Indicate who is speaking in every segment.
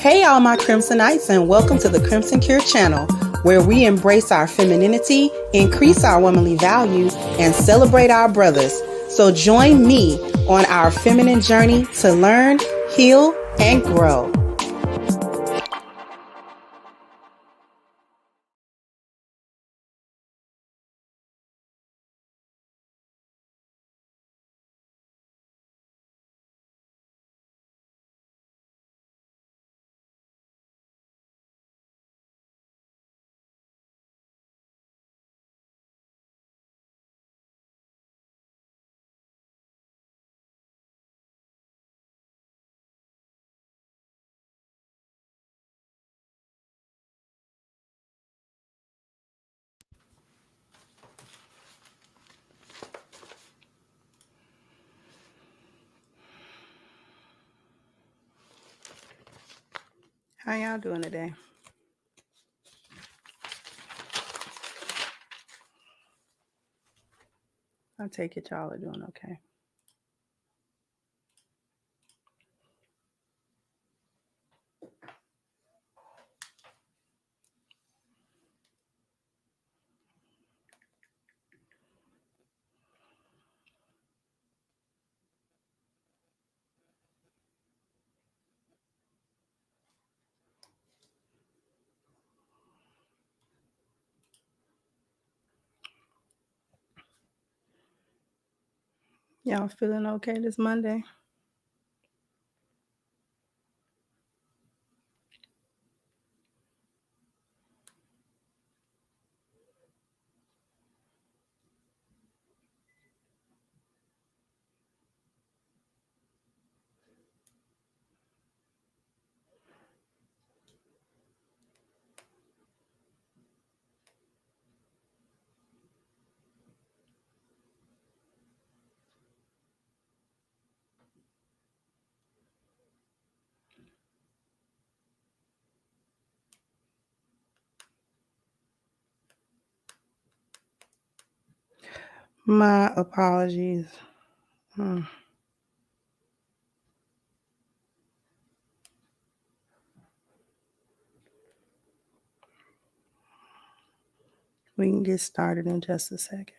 Speaker 1: Hey, all my Crimsonites, and welcome to the Crimson Cure channel, where we embrace our femininity, increase our womanly value, and celebrate our brothers. So join me on our feminine journey to learn, heal, and grow. How y'all doing today? I take it y'all are doing okay. Y'all feeling okay this Monday? My apologies. We can get started in just a second.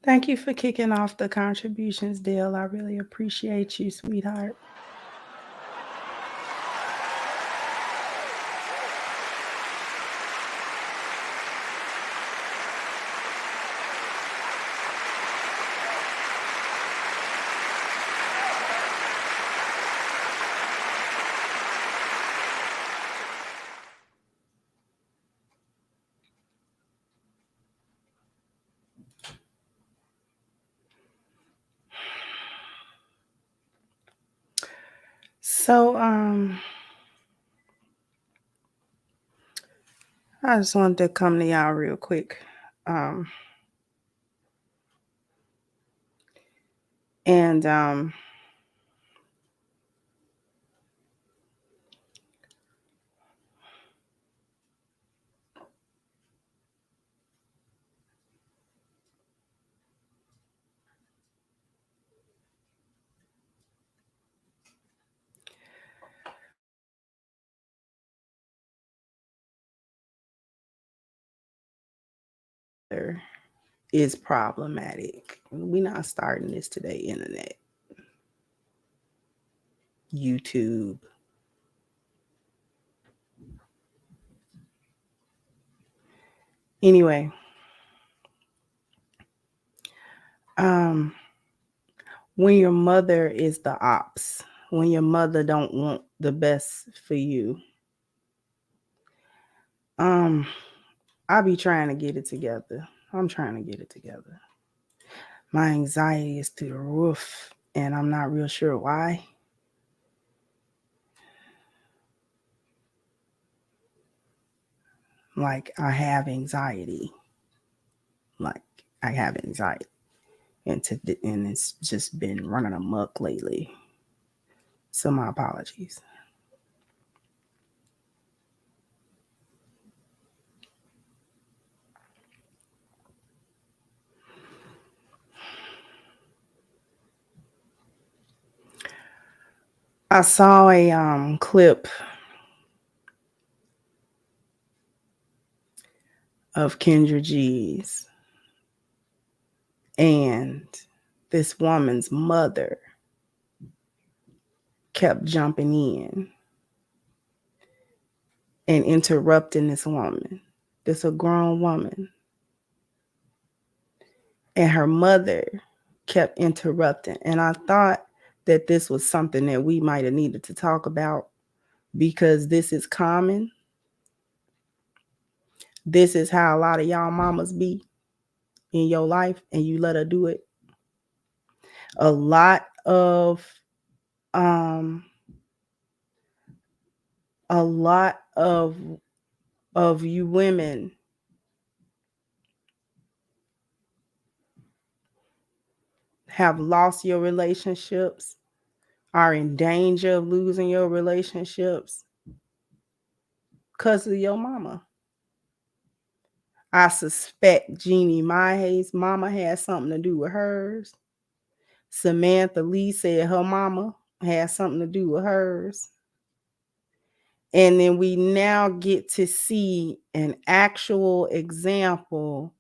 Speaker 1: Thank you for kicking off the contributions, Dale. I really appreciate you, sweetheart. So, I just wanted to come to y'all real quick. Is problematic. We're not starting this today, internet, YouTube. Anyway, when your mother is the ops, when your mother don't want the best for you, I be trying to get it together. I'm trying to get it together. My anxiety is through the roof, and I'm not real sure why. Like, I have anxiety. And it's just been running amok lately. So my apologies. I saw a clip of Kendra G's, and this woman's mother kept jumping in and interrupting this woman. This a grown woman. And her mother kept interrupting. And I thought that this was something that we might have needed to talk about, because this is common. This is how a lot of y'all mamas be in your life, and you let her do it. A lot of you women have lost your relationships, are in danger of losing your relationships because of your mama. I suspect Jeannie Mahe's mama had something to do with hers. Samantha Lee said her mama had something to do with hers. And then we now get to see an actual example,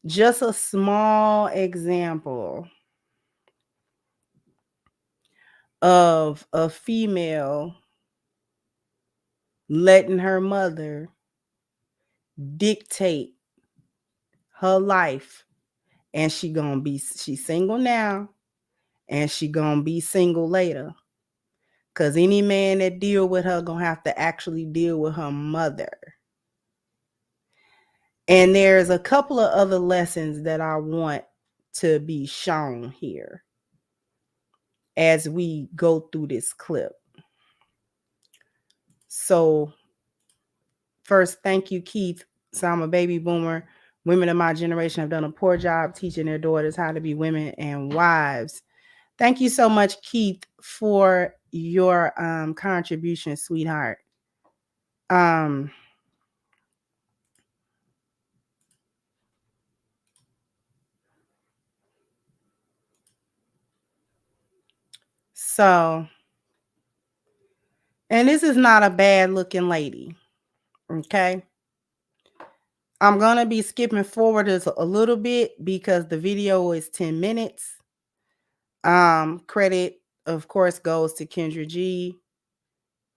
Speaker 1: just a small example of a female letting her mother dictate her life. And she's single now, and she gonna be single later. Because any man that deal with her gonna have to actually deal with her mother. And there's a couple of other lessons that I want to be shown here as we go through this clip. So first, thank you, Keith. So I'm a baby boomer. Women of my generation have done a poor job teaching their daughters how to be women and wives. Thank you so much, Keith, for your contribution, sweetheart. So, and this is not a bad looking lady, okay? I'm going to be skipping forward a little bit because the video is 10 minutes. Credit, of course, goes to Kendra G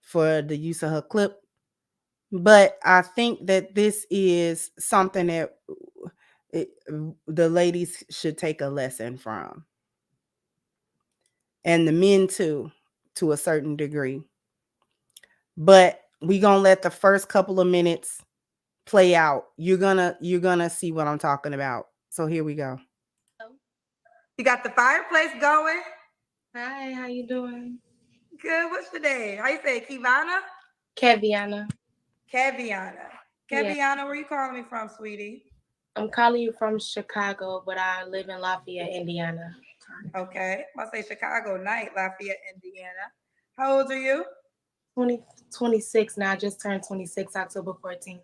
Speaker 1: for the use of her clip. But I think that this is something that the ladies should take a lesson from. And the men too, to a certain degree. But we're going to let the first couple of minutes play out. You're gonna see what I'm talking about. So here we go. You got the fireplace going?
Speaker 2: Hi, how you doing?
Speaker 1: Good. What's your name? How you say, Kivana?
Speaker 2: Keviana.
Speaker 1: Keviana, where are you calling me from, sweetie?
Speaker 2: I'm calling you from Chicago, but I live in Lafayette, Indiana.
Speaker 1: Okay. I'll say Chicago night, Lafayette, Indiana. How old are you?
Speaker 2: 26 now. I just turned 26 October 14th.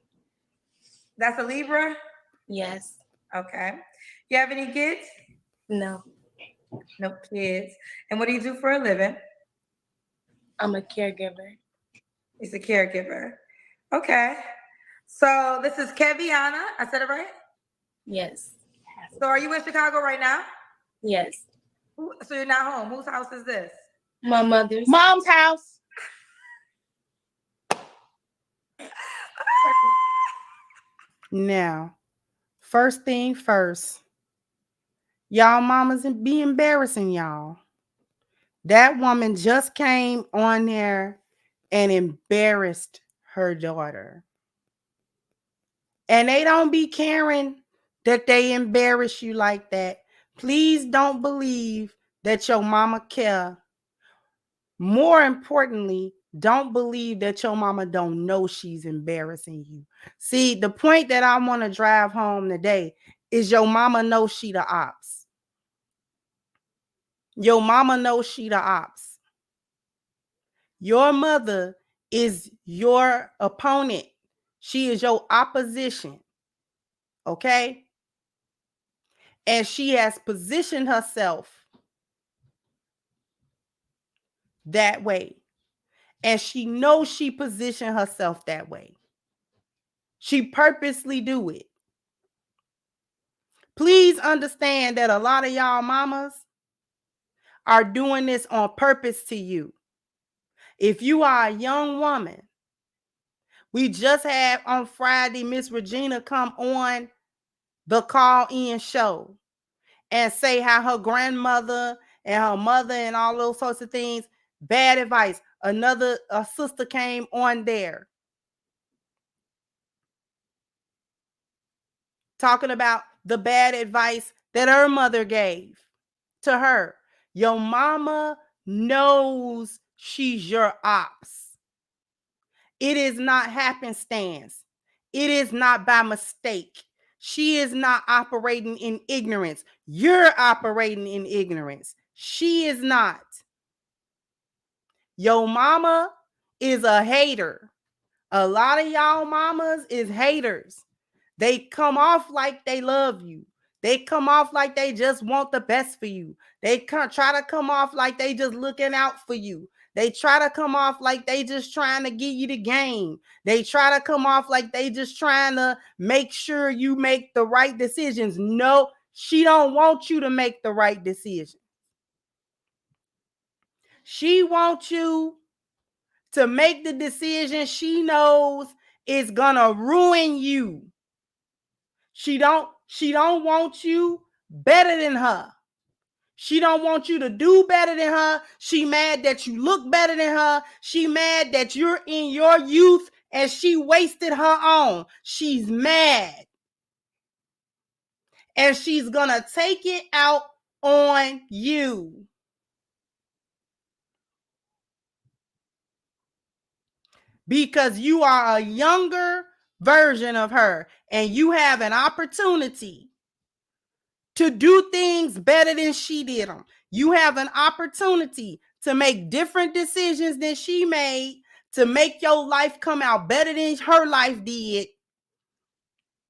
Speaker 1: That's a Libra?
Speaker 2: Yes.
Speaker 1: Okay. You have any kids?
Speaker 2: No.
Speaker 1: No kids. And what do you do for a living?
Speaker 2: I'm a caregiver.
Speaker 1: He's a caregiver. Okay. So this is Keviana. I said it right?
Speaker 2: Yes.
Speaker 1: So are you in Chicago right now?
Speaker 2: Yes.
Speaker 1: So you're not home. Whose house is this?
Speaker 2: My mother's.
Speaker 3: Mom's house.
Speaker 1: Now, first thing first, y'all mamas be embarrassing y'all. That woman just came on there and embarrassed her daughter. And they don't be caring that they embarrass you like that. Please don't believe that your mama care. More importantly, don't believe that your mama don't know she's embarrassing you. See, the point that I want to drive home today is your mama knows she the ops. Your mama knows she the ops. Your mother is your opponent. She is your opposition. Okay? And she has positioned herself that way. And she knows she positioned herself that way. She purposely do it. Please understand that a lot of y'all mamas are doing this on purpose to you. If you are a young woman, we just had on Friday Miss Regina come on the call-in show and say how her grandmother and her mother and all those sorts of things, bad advice. A sister came on there talking about the bad advice that her mother gave to her. Your mama knows she's your ops. It is not happenstance. It is not by mistake. She is not operating in ignorance. You're operating in ignorance. She is not. Your mama is a hater. A lot of y'all mamas is haters. They come off like they love you. They come off like they just want the best for you. They try to come off like they just looking out for you. They try to come off like they just trying to give you the game. They try to come off like they just trying to make sure you make the right decisions. No, she don't want you to make the right decision. She wants you to make the decision she knows is gonna ruin you. She don't want you better than her. She don't want you to do better than her. She mad that you look better than her. She mad that you're in your youth and she wasted her own. She's mad. And she's gonna take it out on you. Because you are a younger version of her and you have an opportunity to do things better than she did them. You have an opportunity to make different decisions than she made, to make your life come out better than her life did.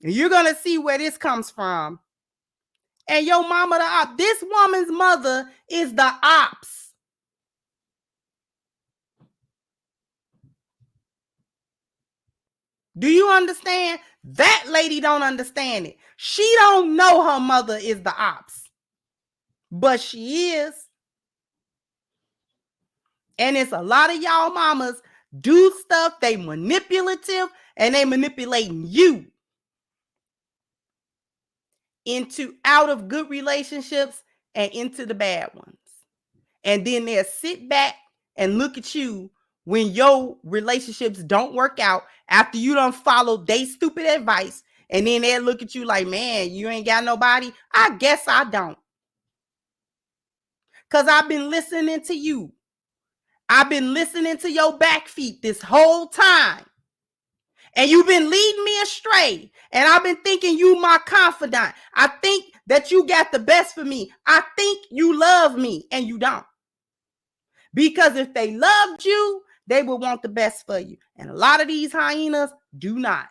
Speaker 1: And you're going to see where this comes from. And your mama, the op. This woman's mother is the ops. Do you understand? That lady don't understand it. She don't know her mother is the ops. But she is. And it's a lot of y'all mamas do stuff, they manipulative, and they manipulating you into out of good relationships and into the bad ones. And then they'll sit back and look at you when your relationships don't work out after you don't follow they stupid advice. And then they'll look at you like, man, you ain't got nobody. I guess I don't. Because I've been listening to you. I've been listening to your back feet this whole time. And you've been leading me astray. And I've been thinking you my confidant. I think that you got the best for me. I think you love me. And you don't. Because if they loved you, they would want the best for you. And a lot of these hyenas do not.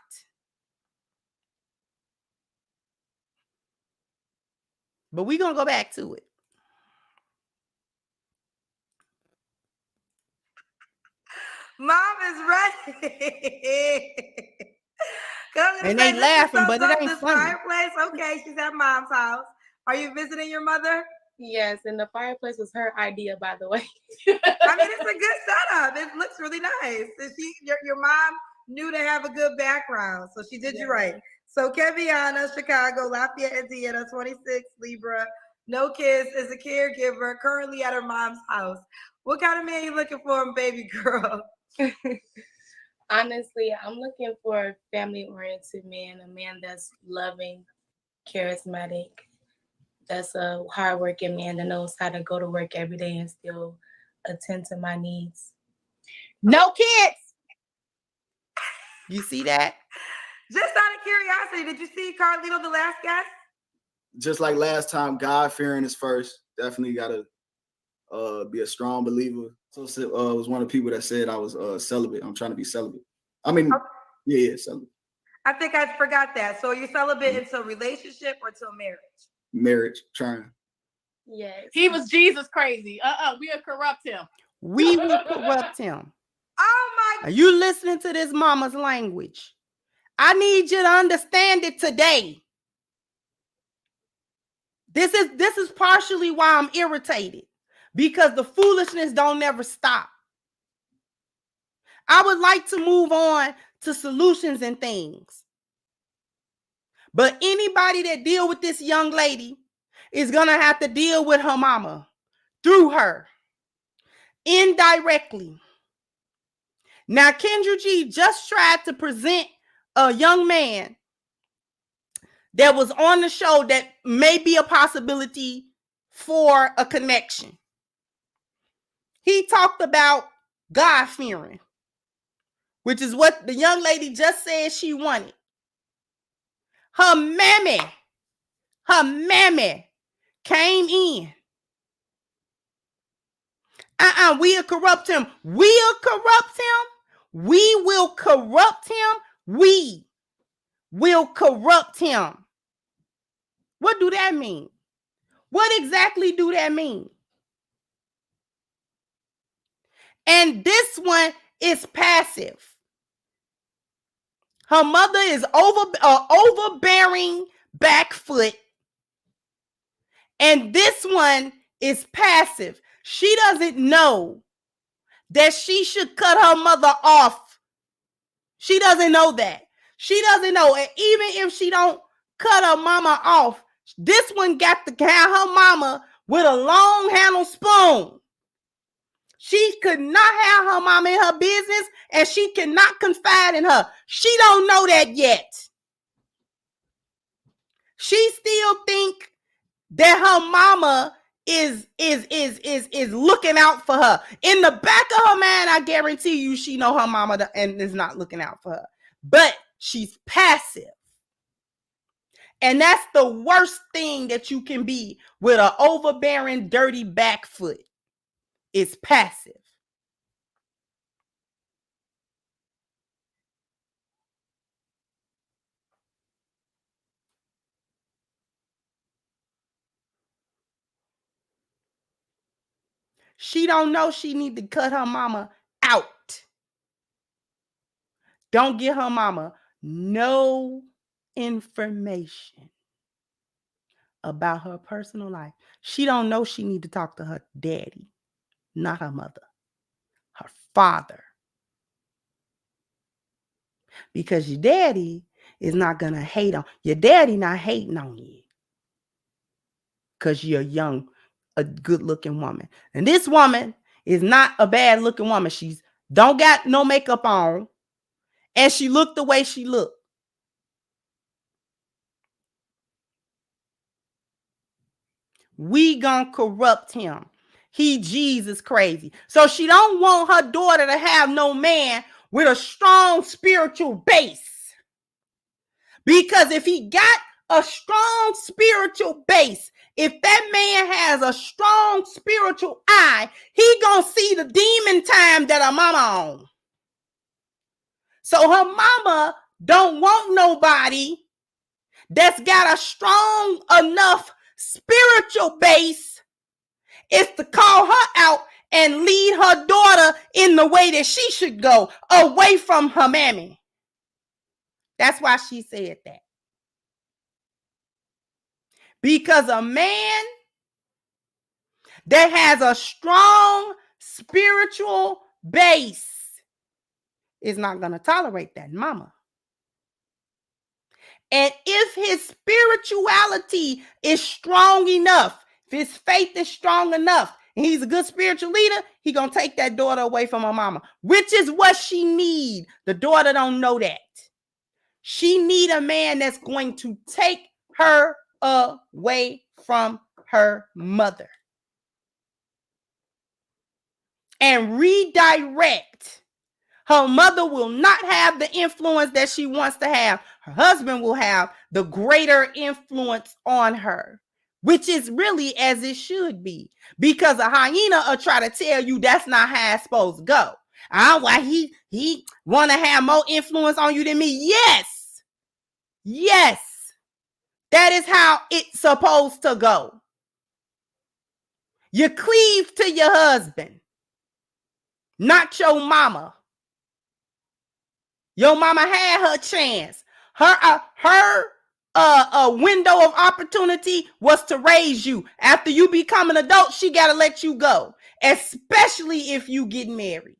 Speaker 1: But we're going to go back to it.
Speaker 3: Mom is ready.
Speaker 1: And they laughing, but it ain't funny.
Speaker 3: Fireplace. Okay, she's at mom's house. Are you visiting your mother?
Speaker 2: Yes, and the fireplace was her idea, by the way.
Speaker 3: I mean, it's a good setup. It looks really nice. Your mom knew to have a good background, so she did you right. So Keviana, Chicago, Lafayette, Indiana, 26, Libra, no kids, is a caregiver, currently at her mom's house. What kind of man are you looking for, baby girl?
Speaker 2: Honestly, I'm looking for a family-oriented man, a man that's loving, charismatic, that's a hardworking man that knows how to go to work every day and still attend to my needs.
Speaker 4: No kids.
Speaker 1: You see that?
Speaker 3: Just out of curiosity, did you see Carlito, the last guest?
Speaker 5: Just like last time, God fearing is first. Definitely gotta be a strong believer. So was one of the people that said I was celibate. I'm trying to be celibate. I mean, yeah, celibate.
Speaker 3: I think I forgot that. So you're celibate until relationship or till marriage?
Speaker 5: Marriage, trying.
Speaker 2: Yes.
Speaker 4: He was Jesus crazy. We'll corrupt him.
Speaker 1: We will corrupt him.
Speaker 3: Oh my!
Speaker 1: Are you listening to this mama's language? I need you to understand it today. This is partially why I'm irritated, because the foolishness don't never stop. I would like to move on to solutions and things. But anybody that deal with this young lady is going to have to deal with her mama through her, indirectly. Now, Kendra G just tried to present a young man that was on the show that may be a possibility for a connection. He talked about God-fearing, which is what the young lady just said she wanted. Her mammy came in. We'll corrupt him. We'll corrupt him. We will corrupt him. We will corrupt him. What do that mean? What exactly do that mean? And this one is passive. Her mother is overbearing back foot. And this one is passive. She doesn't know that she should cut her mother off. She doesn't know that. She doesn't know. And even if she don't cut her mama off, this one got to have her mama with a long handled spoon. She could not have her mama in her business, and she cannot confide in her. She don't know that yet. She still think that her mama is looking out for her. In the back of her mind, I guarantee you she know her mama and is not looking out for her. But she's passive. And that's the worst thing that you can be with an overbearing, dirty back foot. It's passive. She don't know she need to cut her mama out. Don't give her mama no information about her personal life. She don't know she need to talk to her daddy, not her mother, her father. Because your daddy is not going to hate on. Your daddy not hating on you. Because you're young, a good-looking woman. And this woman is not a bad-looking woman. She's don't got no makeup on. And she looked the way she looked. We gonna corrupt him. He Jesus crazy. So she don't want her daughter to have no man with a strong spiritual base. Because if he got a strong spiritual base, if that man has a strong spiritual eye, he gonna see the demon time that her mama on. So her mama don't want nobody that's got a strong enough spiritual base is to call her out and lead her daughter in the way that she should go, away from her mammy. That's why she said that. Because a man that has a strong spiritual base is not going to tolerate that mama. And if his spirituality is strong enough, if his faith is strong enough, and he's a good spiritual leader, he going to take that daughter away from her mama, which is what she need. The daughter don't know that. She need a man that's going to take her away from her mother and redirect. Her mother will not have the influence that she wants to have. Her husband will have the greater influence on her, which is really as it should be. Because a hyena will try to tell you that's not how it's supposed to go. Why he want to have more influence on you than me? Yes. Yes. That is how it's supposed to go. You cleave to your husband, not your mama. Your mama had her chance. Her window of opportunity was to raise you. After you become an adult, she got to let you go, especially if you get married.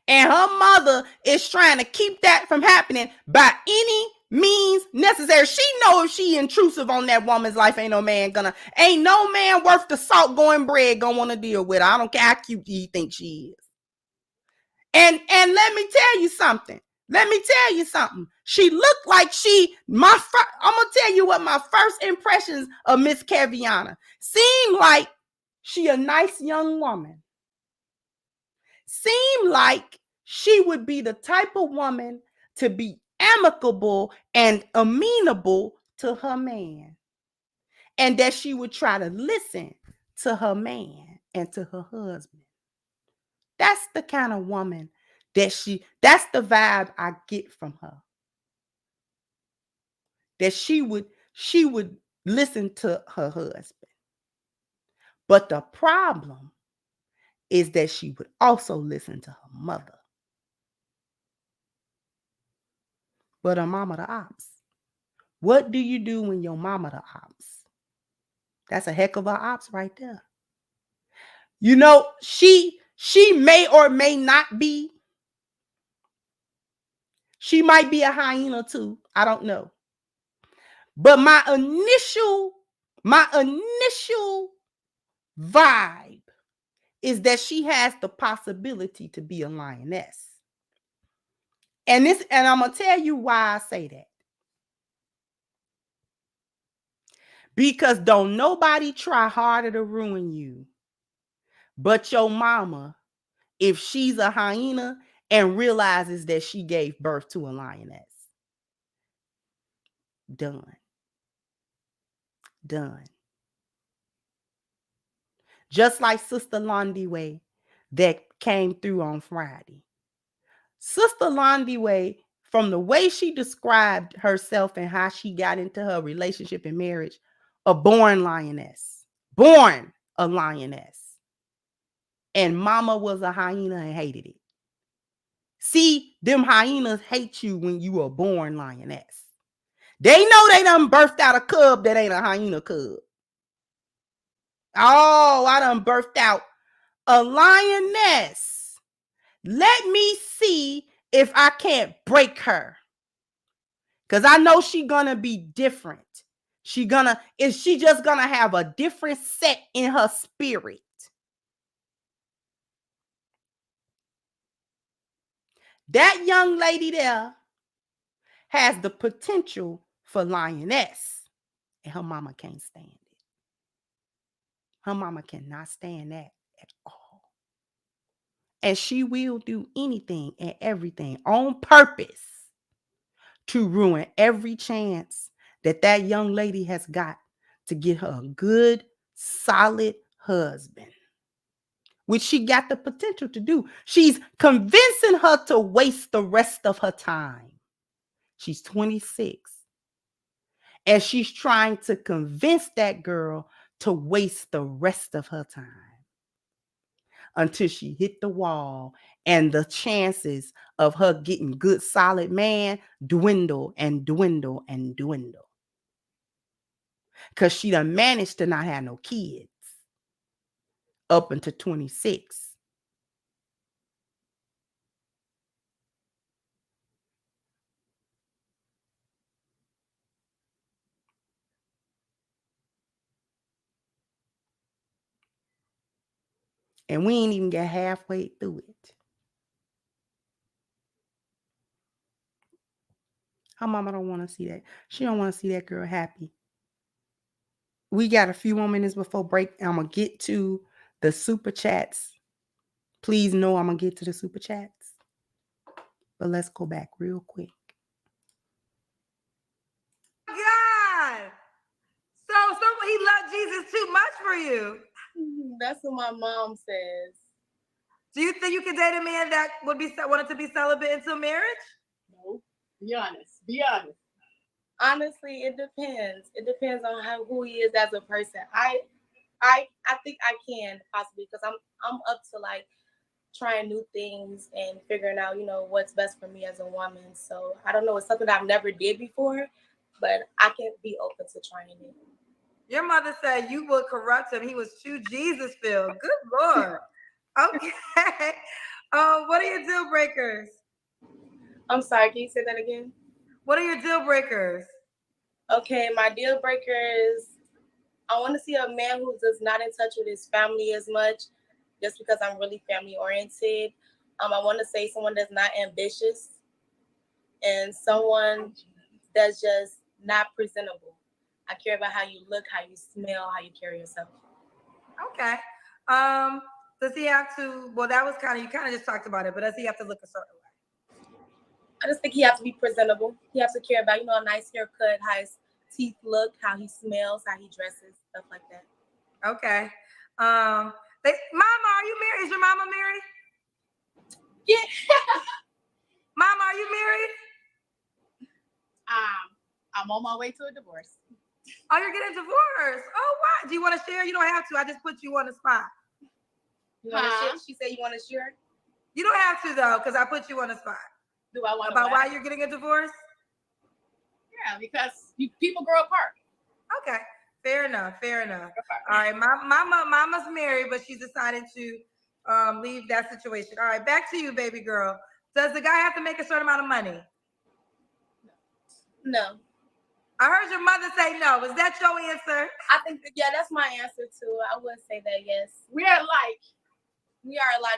Speaker 1: And her mother is trying to keep that from happening by any means necessary. She know if she intrusive on that woman's life, ain't no man worth the salt going bread gonna want to deal with her. I don't care how cute you think she is. And let me tell you something. She looked like I'm gonna tell you what my first impressions of Miss Keviana seemed like. She a nice young woman. Seemed like she would be the type of woman to be amicable and amenable to her man. And that she would try to listen to her man and to her husband. That's the kind of woman that's the vibe I get from her. That she would listen to her husband. But the problem is that she would also listen to her mother. But her mama the ops. What do you do when your mama the ops? That's a heck of a ops right there. You know, she may or may not be. She might be a hyena too. I don't know. But my initial vibe is that she has the possibility to be a lioness. And I'm going to tell you why I say that. Because don't nobody try harder to ruin you but your mama if she's a hyena and realizes that she gave birth to a lioness. Done. Just like Sister Londiway that came through on Friday. Sister Londiway, from the way she described herself and how she got into her relationship and marriage, a born lioness. Born a lioness. And mama was a hyena and hated it. See, them hyenas hate you when you are born lioness. They know they done birthed out a cub that ain't a hyena cub. Oh, I done birthed out a lioness. Let me see if I can't break her. Because I know she gonna be different. Is she just gonna have a different set in her spirit? That young lady there has the potential for lioness. And her mama can't stand it. Her mama cannot stand that at all. And she will do anything and everything on purpose to ruin every chance that young lady has got to get her a good, solid husband, which she got the potential to do. She's convincing her to waste the rest of her time. She's 26. And she's trying to convince that girl to waste the rest of her time until she hit the wall and the chances of her getting good, solid man dwindle and dwindle and dwindle. Because she done managed to not have no kids up until 26. And we ain't even get halfway through it. Her mama don't want to see that. She don't want to see that girl happy. We got a few more minutes before break. I'm going to get to the super chats. Please know I'm going to get to the super chats. But let's go back real quick.
Speaker 3: God. So he loved Jesus too much for you.
Speaker 2: That's what my mom says.
Speaker 3: Do you think you could date a man that wanted to be celibate until marriage?
Speaker 4: No. Be honest. Be honest.
Speaker 2: Honestly, it depends. It depends on who he is as a person. I think I can possibly, because I'm up to like trying new things and figuring out, what's best for me as a woman. So I don't know, it's something I've never did before, but I can be open to trying it.
Speaker 3: Your mother said you would corrupt him. He was too Jesus filled. Good Lord. Okay. What are your deal breakers?
Speaker 2: I'm sorry, can you say that again?
Speaker 3: What are your deal breakers?
Speaker 2: Okay, my deal breakers, I want to see a man who's just not in touch with his family as much, just because I'm really family oriented. I want to say someone that's not ambitious and someone that's just not presentable. I care about how you look, how you smell, how you carry yourself.
Speaker 3: Okay. Does he have to? Well, that was you kind of just talked about it, but does he have to look a certain way?
Speaker 2: I just think he has to be presentable. He has to care about, a nice haircut, how his teeth look, how he smells, how he dresses, stuff like that.
Speaker 3: Okay. Mama, are you married? Is your mama married?
Speaker 2: Yeah.
Speaker 3: Mama, are you married?
Speaker 4: I'm on my way to a divorce.
Speaker 3: Oh, you're getting divorced. Oh, what? Do you want to share? You don't have to. I just put you on the spot.
Speaker 2: You want to share? She said you want to share?
Speaker 3: You don't have to, though, because I put you on the spot.
Speaker 2: Do I want
Speaker 3: about why you're getting a divorce?
Speaker 4: Yeah, because people grow apart.
Speaker 3: Okay, fair enough. All right, mama's married, but she's decided to leave that situation. All right, back to you, baby girl. Does the guy have to make a certain amount of money?
Speaker 2: No.
Speaker 3: I heard your mother say no. Is that your answer?
Speaker 2: I think that's my answer too. I would say that yes.
Speaker 4: We are alike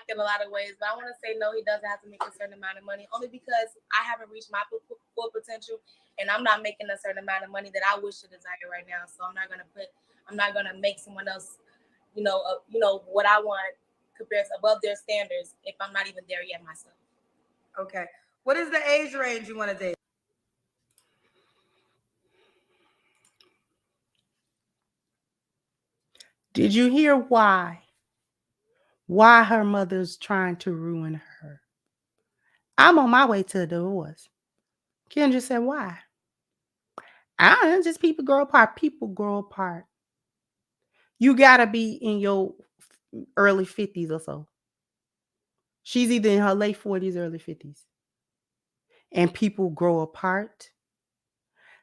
Speaker 2: in a lot of ways, but I want to say no, he doesn't have to make a certain amount of money, only because I haven't reached my full potential and I'm not making a certain amount of money that I wish to desire right now. So I'm not gonna make someone else, what I want compared to above their standards if I'm not even there yet myself.
Speaker 3: Okay. What is the age range you want to date?
Speaker 1: Did you hear why? Why her mother's trying to ruin her? I'm on my way to a divorce. Kendra said, why? I don't know, just people grow apart. People grow apart. You got to be in your early 50s or so. She's either in her late 40s, early 50s. And people grow apart.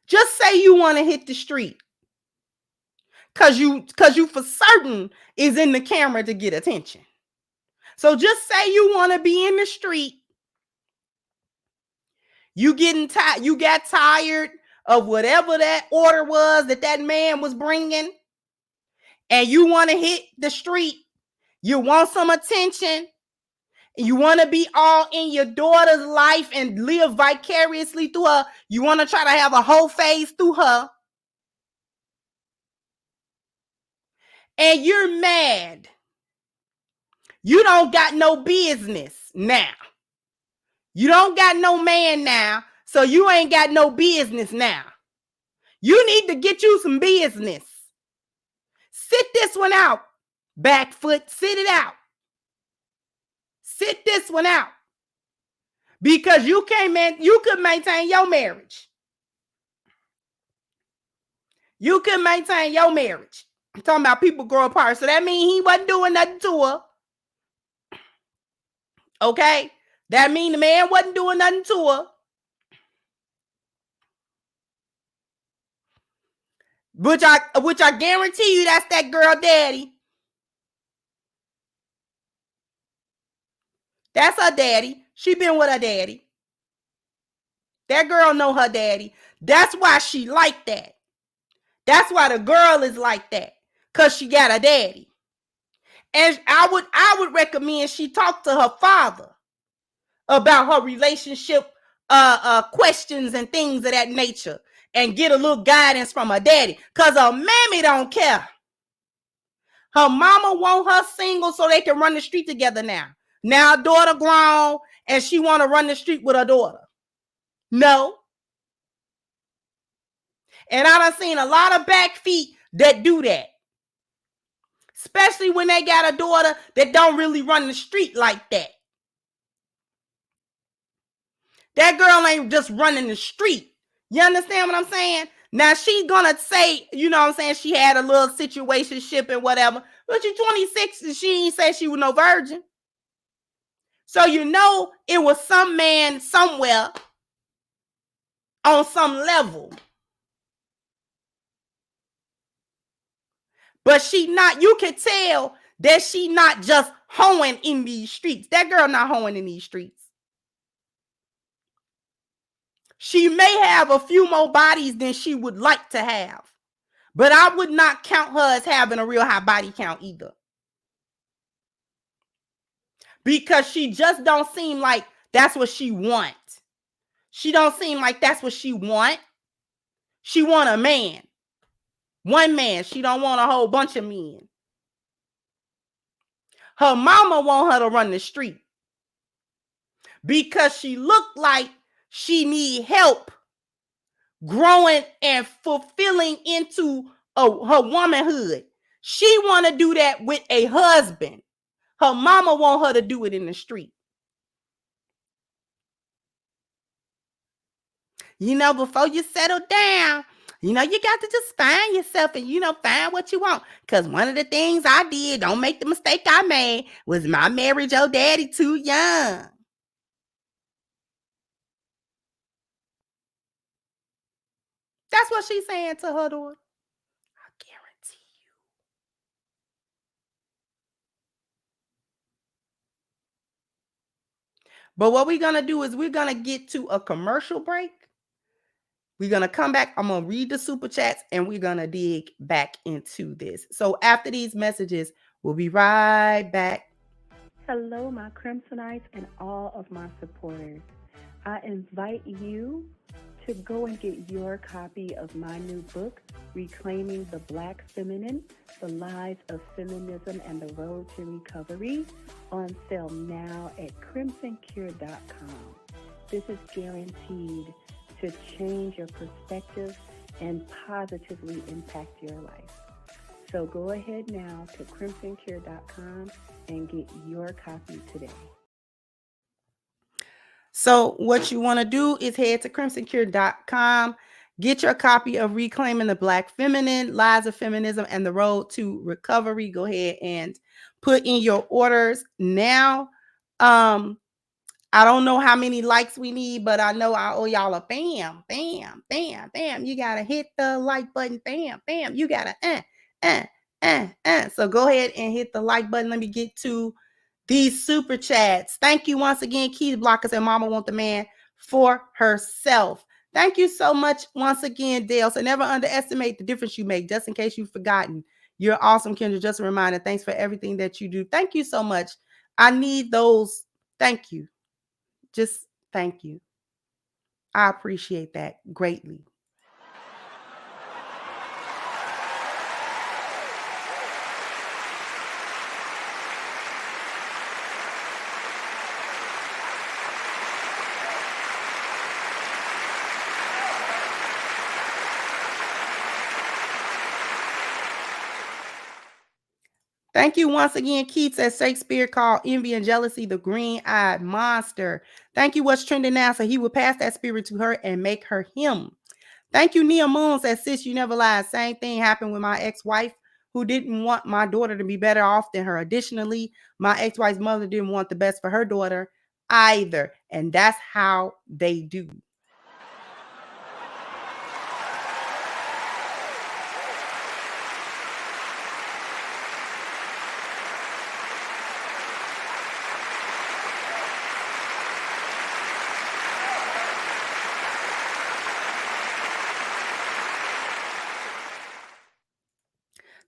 Speaker 1: Just say you want to hit the street. Cause you for certain is in the camera to get attention. So just say you want to be in the street. You got tired of whatever that order was that man was bringing, and you want to hit the street. You want some attention. You want to be all in your daughter's life and live vicariously through her. You want to try to have a whole phase through her. And you're mad. You don't got no business now. You don't got no man now, so you ain't got no business now. You need to get you some business. Sit this one out. Back foot, sit it out. Sit this one out. Because you could maintain your marriage. You could maintain your marriage. I'm talking about people grow apart. So that means he wasn't doing nothing to her. Okay? That means the man wasn't doing nothing to her. Which I guarantee you that's that girl daddy. That's her daddy. She been with her daddy. That girl know her daddy. That's why she like that. That's why the girl is like that. Because she got a daddy. And I would recommend she talk to her father about her relationship questions and things of that nature and get a little guidance from her daddy. Because her mammy don't care. Her mama want her single so they can run the street together now. Now daughter grown and she want to run the street with her daughter. No. And I done seen a lot of back feet that do that. Especially when they got a daughter that don't really run the street like that. That girl ain't just running the street. You understand what I'm saying? Now she gonna say, you know what I'm saying, she had a little situationship and whatever. But she's 26 and she ain't say she was no virgin. So you know it was some man somewhere on some level. But she not, you can tell that she not just hoeing in these streets. That girl not hoeing in these streets. She may have a few more bodies than she would like to have. But I would not count her as having a real high body count either. Because she just don't seem like that's what she want. She don't seem like that's what she want. She want a man. One man. She don't want a whole bunch of men. Her mama want her to run the street. Because she looked like she need help growing and fulfilling into her womanhood. She want to do that with a husband. Her mama want her to do it in the street. You know, before you settle down, you know, you got to just find yourself and, you know, find what you want. Because one of the things I did, don't make the mistake I made, was I married your daddy too young. That's what she's saying to her daughter. I guarantee you. But what we're going to do is we're going to get to a commercial break. We're going to come back. I'm going to read the super chats and we're going to dig back into this. So after these messages, we'll be right back.
Speaker 6: Hello, my Crimsonites and all of my supporters. I invite you to go and get your copy of my new book, Reclaiming the Black Feminine, The Lives of Feminism and the Road to Recovery, on sale now at crimsoncure.com. This is guaranteed to change your perspective and positively impact your life. So go ahead now to crimsoncure.com and get your copy today.
Speaker 1: So what you want to do is head to crimsoncure.com, get your copy of Reclaiming the Black Feminine, Lives of Feminism and the Road to Recovery. Go ahead and put in your orders now. I don't know how many likes we need, but I know I owe y'all a bam, bam, bam, bam. You got to hit the like button. Bam, bam. You got to, So go ahead and hit the like button. Let me get to these super chats. Thank you once again, Keith Blockers and Mama Want the Man for herself. Thank you so much once again, Dale. So never underestimate the difference you make, just in case you've forgotten. You're awesome, Kendra. Just a reminder. Thanks for everything that you do. Thank you so much. I need those. Thank you. Just thank you. I appreciate that greatly. Thank you once again, Keats, as Shakespeare called envy and jealousy the green-eyed monster. Thank you, what's trending now, so he will pass that spirit to her and make her him. Thank you, Nia Moon, says, sis, you never lied. Same thing happened with my ex-wife who didn't want my daughter to be better off than her. Additionally, my ex-wife's mother didn't want the best for her daughter either. And that's how they do.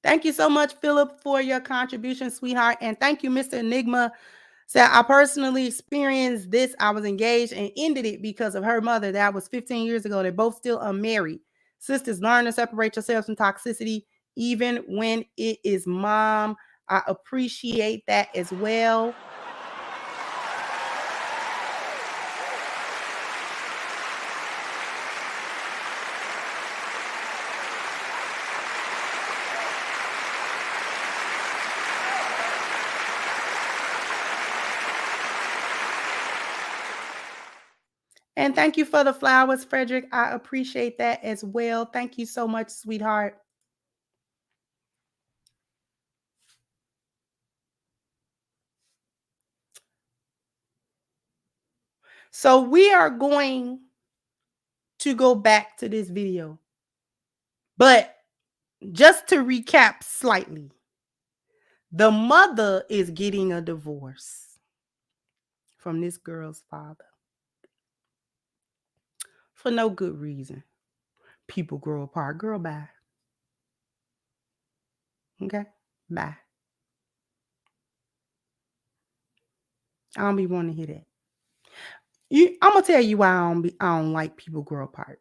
Speaker 1: Thank you so much, Philip, for your contribution, sweetheart. And thank you, Mr. Enigma So I personally experienced this. I was engaged and ended it because of her mother. That was 15 years ago. They're both still unmarried. Sisters, learn to separate yourselves from toxicity, even when it is mom. I appreciate that as well. And thank you for the flowers, Frederick. I appreciate that as well. Thank you so much, sweetheart. So we are going to go back to this video. But just to recap slightly, the mother is getting a divorce from this girl's father for no good reason. People grow apart. Girl, bye. Okay? Bye. I don't be wanting to hear that. I'm gonna tell you why I don't like people grow apart.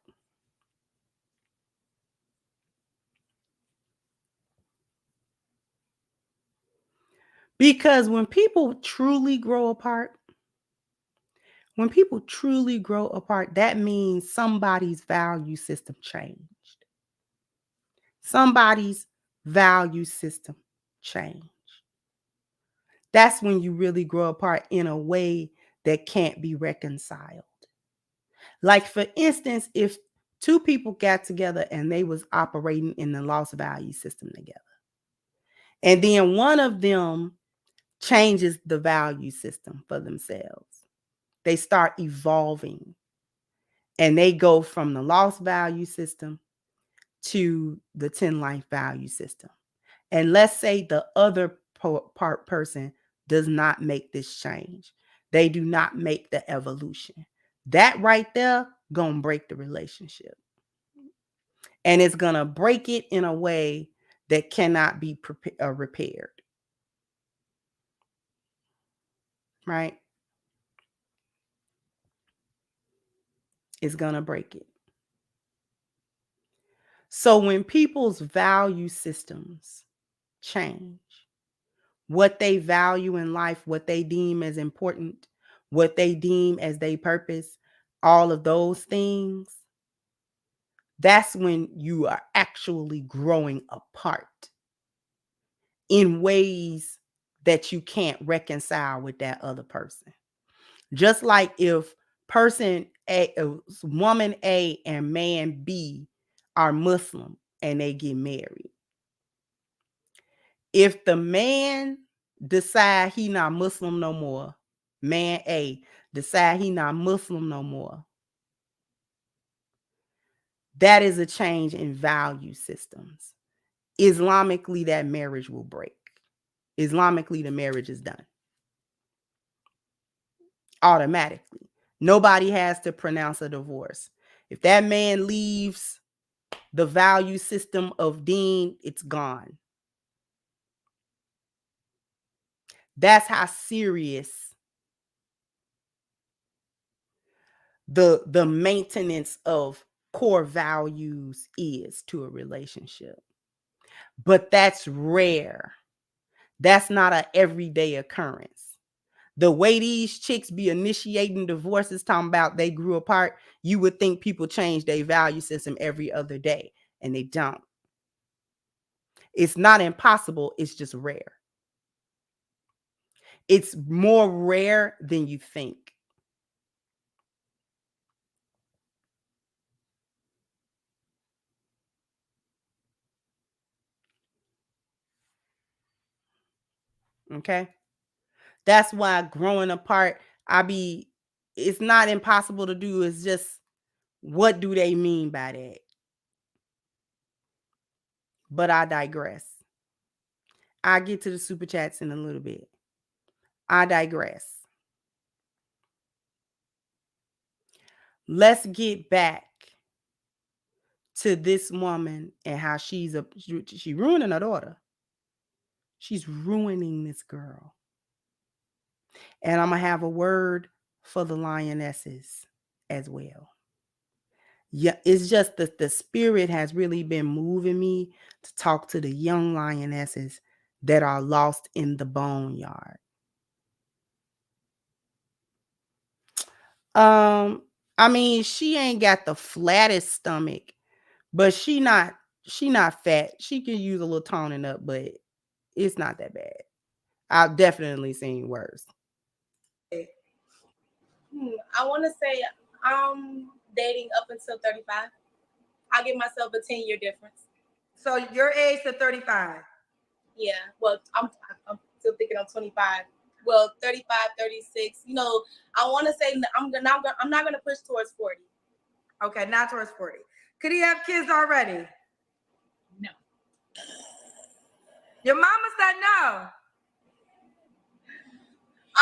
Speaker 1: Because when people truly grow apart, that means somebody's value system changed. Somebody's value system changed. That's when you really grow apart in a way that can't be reconciled. Like, for instance, if two people got together and they was operating in the lost value system together, and then one of them changes the value system for themselves, they start evolving and they go from the lost value system to the 10 life value system. And let's say the other person does not make this change. They do not make the evolution. That right there gonna break the relationship. And it's gonna break it in a way that cannot be repaired. Right? It's gonna break it. So when people's value systems change, what they value in life, what they deem as important, what they deem as their purpose, all of those things, that's when you are actually growing apart in ways that you can't reconcile with that other person. Just like if woman A and man B are Muslim and they get married. If the man decide he not Muslim no more, man A decide he not Muslim no more, that is a change in value systems. Islamically, that marriage will break. Islamically, the marriage is done. Automatically. Nobody has to pronounce a divorce. If that man leaves the value system of deen, it's gone. That's how serious the maintenance of core values is to a relationship. But that's rare. That's not an everyday occurrence. The way these chicks be initiating divorces, talking about they grew apart, you would think people change their value system every other day, and they don't. It's not impossible, it's just rare. It's more rare than you think. Okay? That's why growing apart, it's not impossible to do. It's just, what do they mean by that? But I digress. I'll get to the super chats in a little bit. I digress. Let's get back to this woman and how she ruining her daughter. She's ruining this girl. And I'm going to have a word for the lionesses as well. Yeah, it's just that the spirit has really been moving me to talk to the young lionesses that are lost in the boneyard. I mean, she ain't got the flattest stomach, but she not fat. She can use a little toning up, but it's not that bad. I've definitely seen worse.
Speaker 2: I want to say I'm dating up until 35. I give myself a 10-year difference.
Speaker 3: So your age to 35.
Speaker 2: Yeah. Well, I'm still thinking I'm 25. Well, 35, 36. You know, I want to say I'm not going to push towards 40.
Speaker 3: Okay, not towards 40. Could he have kids already?
Speaker 4: No.
Speaker 3: Your mama said no.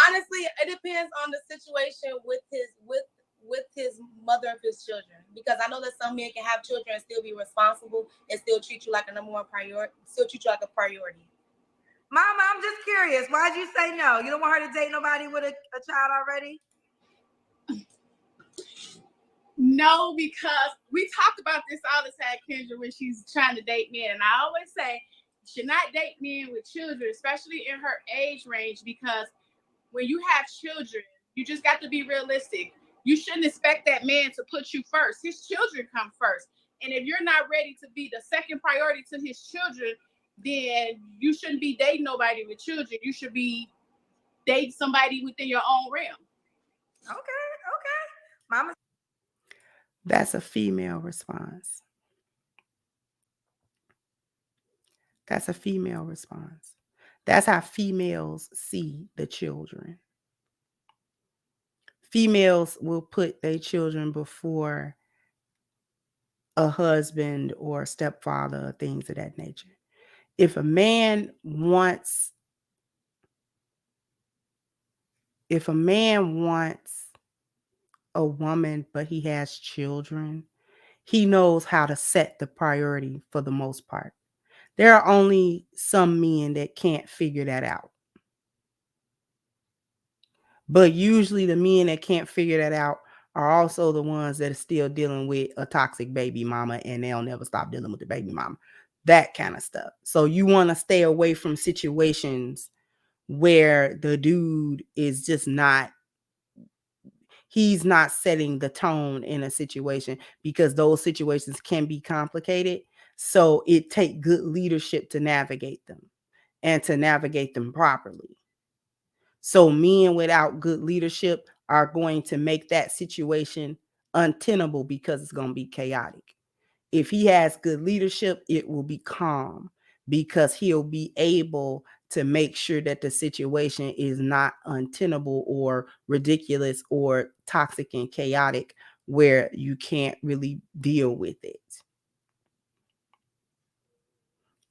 Speaker 2: Honestly, it depends on the situation with his mother of his children, because I know that some men can have children and still be responsible and still treat you like a number one priority, still treat you like a priority.
Speaker 3: Mama, I'm just curious. Why'd you say no? You don't want her to date nobody with a child already?
Speaker 4: No, because we talk about this all the time, Kendra, when she's trying to date men. And I always say she should not date men with children, especially in her age range, because when you have children, you just got to be realistic. You shouldn't expect that man to put you first. His children come first. And if you're not ready to be the second priority to his children, then you shouldn't be dating nobody with children. You should be dating somebody within your own realm.
Speaker 3: Okay. Mama.
Speaker 1: That's a female response. That's a female response. That's how females see the children. Females will put their children before a husband or stepfather or things of that nature. If a man wants a woman but he has children, he knows how to set the priority for the most part. There are only some men that can't figure that out. But usually the men that can't figure that out are also the ones that are still dealing with a toxic baby mama and they'll never stop dealing with the baby mama. That kind of stuff. So you want to stay away from situations where the dude is just he's not setting the tone in a situation, because those situations can be complicated. So it takes good leadership to navigate them and to navigate them properly. So men without good leadership are going to make that situation untenable because it's going to be chaotic. If he has good leadership, it will be calm because he'll be able to make sure that the situation is not untenable or ridiculous or toxic and chaotic where you can't really deal with it.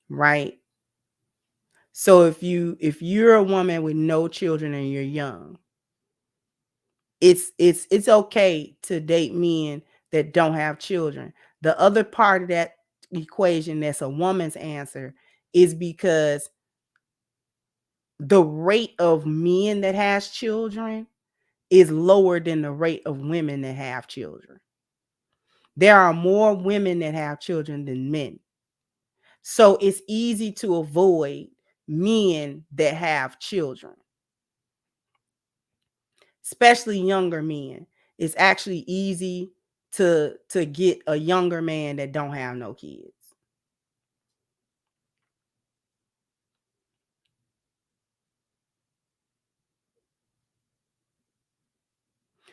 Speaker 1: Right? So if you're a woman with no children and you're young, it's okay to date men that don't have children. The other part of that equation that's a woman's answer is because the rate of men that has children is lower than the rate of women that have children. There are more women that have children than men. So it's easy to avoid men that have children, especially younger men. It's actually easy to get a younger man that don't have no kids.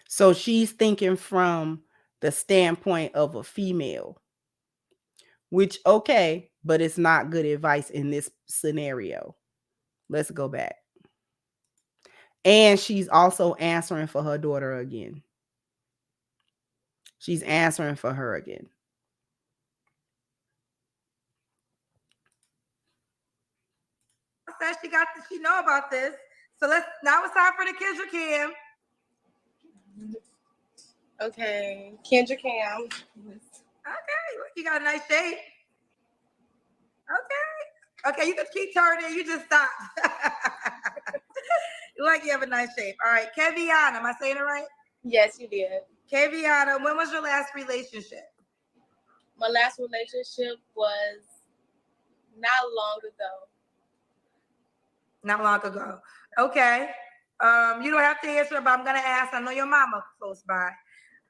Speaker 1: So she's thinking from the standpoint of a female, which okay, but it's not good advice in this scenario. Let's go back. And she's also answering for her daughter again. She's answering for her again.
Speaker 3: Says she know about this. So now it's time for the Kendra Cam.
Speaker 2: Okay, Kendra Cam.
Speaker 3: Okay, look, you got a nice shape. Okay, you can keep turning. You just stop. You like you have a nice shape. All right, Keviana, am I saying it right?
Speaker 2: Yes, you did.
Speaker 3: Keviana, when was your last relationship?
Speaker 2: My last relationship was not long ago.
Speaker 3: Not long ago. Okay. You don't have to answer, but I'm gonna ask. I know your mama close by.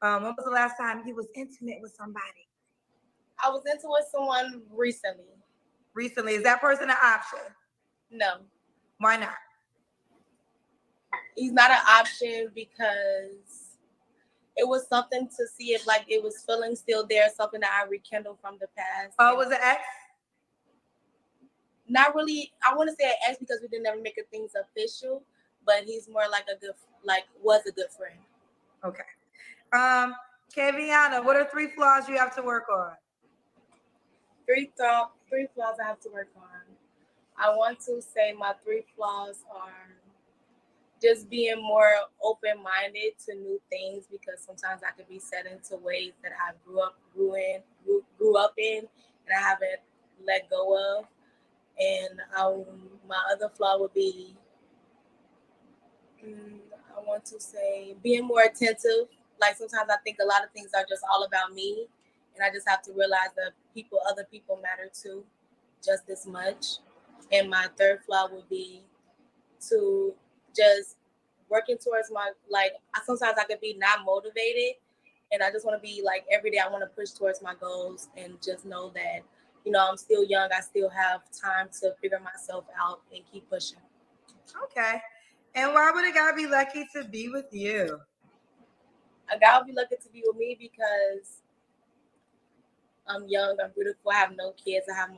Speaker 3: When was the last time you was intimate with somebody?
Speaker 2: I was into with someone recently.
Speaker 3: Recently. Is that person an option?
Speaker 2: No.
Speaker 3: Why not?
Speaker 2: He's not an option because it was something to see if like it was feeling still there, something that I rekindled from the past.
Speaker 3: Oh, was it ex?
Speaker 2: Not really. I want to say an ex because we didn't ever make things official, but he's more like was a good friend.
Speaker 3: Okay. Keviana, what are 3 flaws you have to work on?
Speaker 2: 3 flaws I have to work on. I want to say my 3 flaws are just being more open-minded to new things, because sometimes I could be set into ways that I grew up in, and I haven't let go of. And my other flaw would be, I want to say, being more attentive. Like sometimes I think a lot of things are just all about me, and I just have to realize that other people matter too, just as much. And my 3rd flaw would be to just working towards sometimes I could be not motivated, and I just want to be like every day I want to push towards my goals, and just know that, I'm still young. I still have time to figure myself out and keep pushing.
Speaker 3: Okay. And why would a guy be lucky to be with you?
Speaker 2: A guy would be lucky to be with me because I'm young, I'm beautiful, I have no kids, I have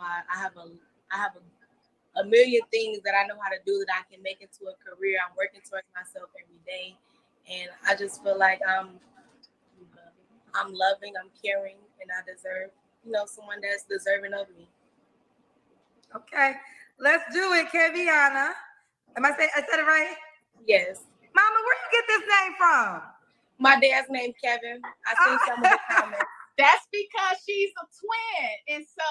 Speaker 2: a million things that I know how to do that I can make into a career. I'm working towards myself every day, and I just feel like I'm loving, I'm caring, and I deserve, someone that's deserving of me.
Speaker 3: Okay, let's do it, Keviana. I said it right?
Speaker 2: Yes.
Speaker 3: Mama, where you get this name from?
Speaker 2: My dad's named Kevin. I seen some of the comments.
Speaker 4: That's because she's a twin, and so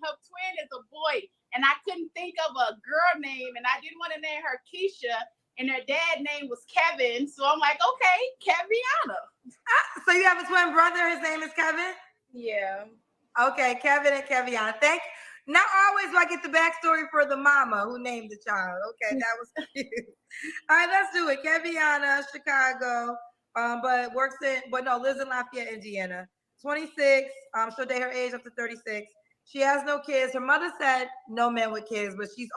Speaker 4: her twin is a boy, and I couldn't think of a girl name, and I didn't want to name her Keisha, and her dad name was Kevin, so I'm like, okay, Keviana.
Speaker 3: So you have a twin brother. His name is Kevin.
Speaker 2: Yeah.
Speaker 3: Okay, Kevin and Keviana. Thank you. Not always do I get the backstory for the mama who named the child. Okay, that was cute. All right, let's do it. Keviana, Chicago, lives in Lafayette, Indiana. 26. She'll date her age up to 36. She has no kids. Her mother said no men with kids, but she's.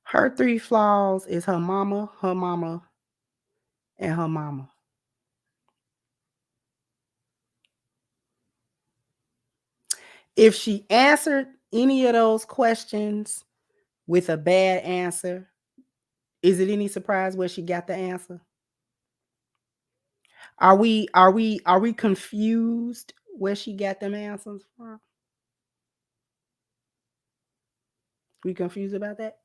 Speaker 1: Her 3 flaws is her mama, and her mama. If she answered any of those questions with a bad answer, is it any surprise where she got the answer? Are we confused where she got them answers from? We confused about that?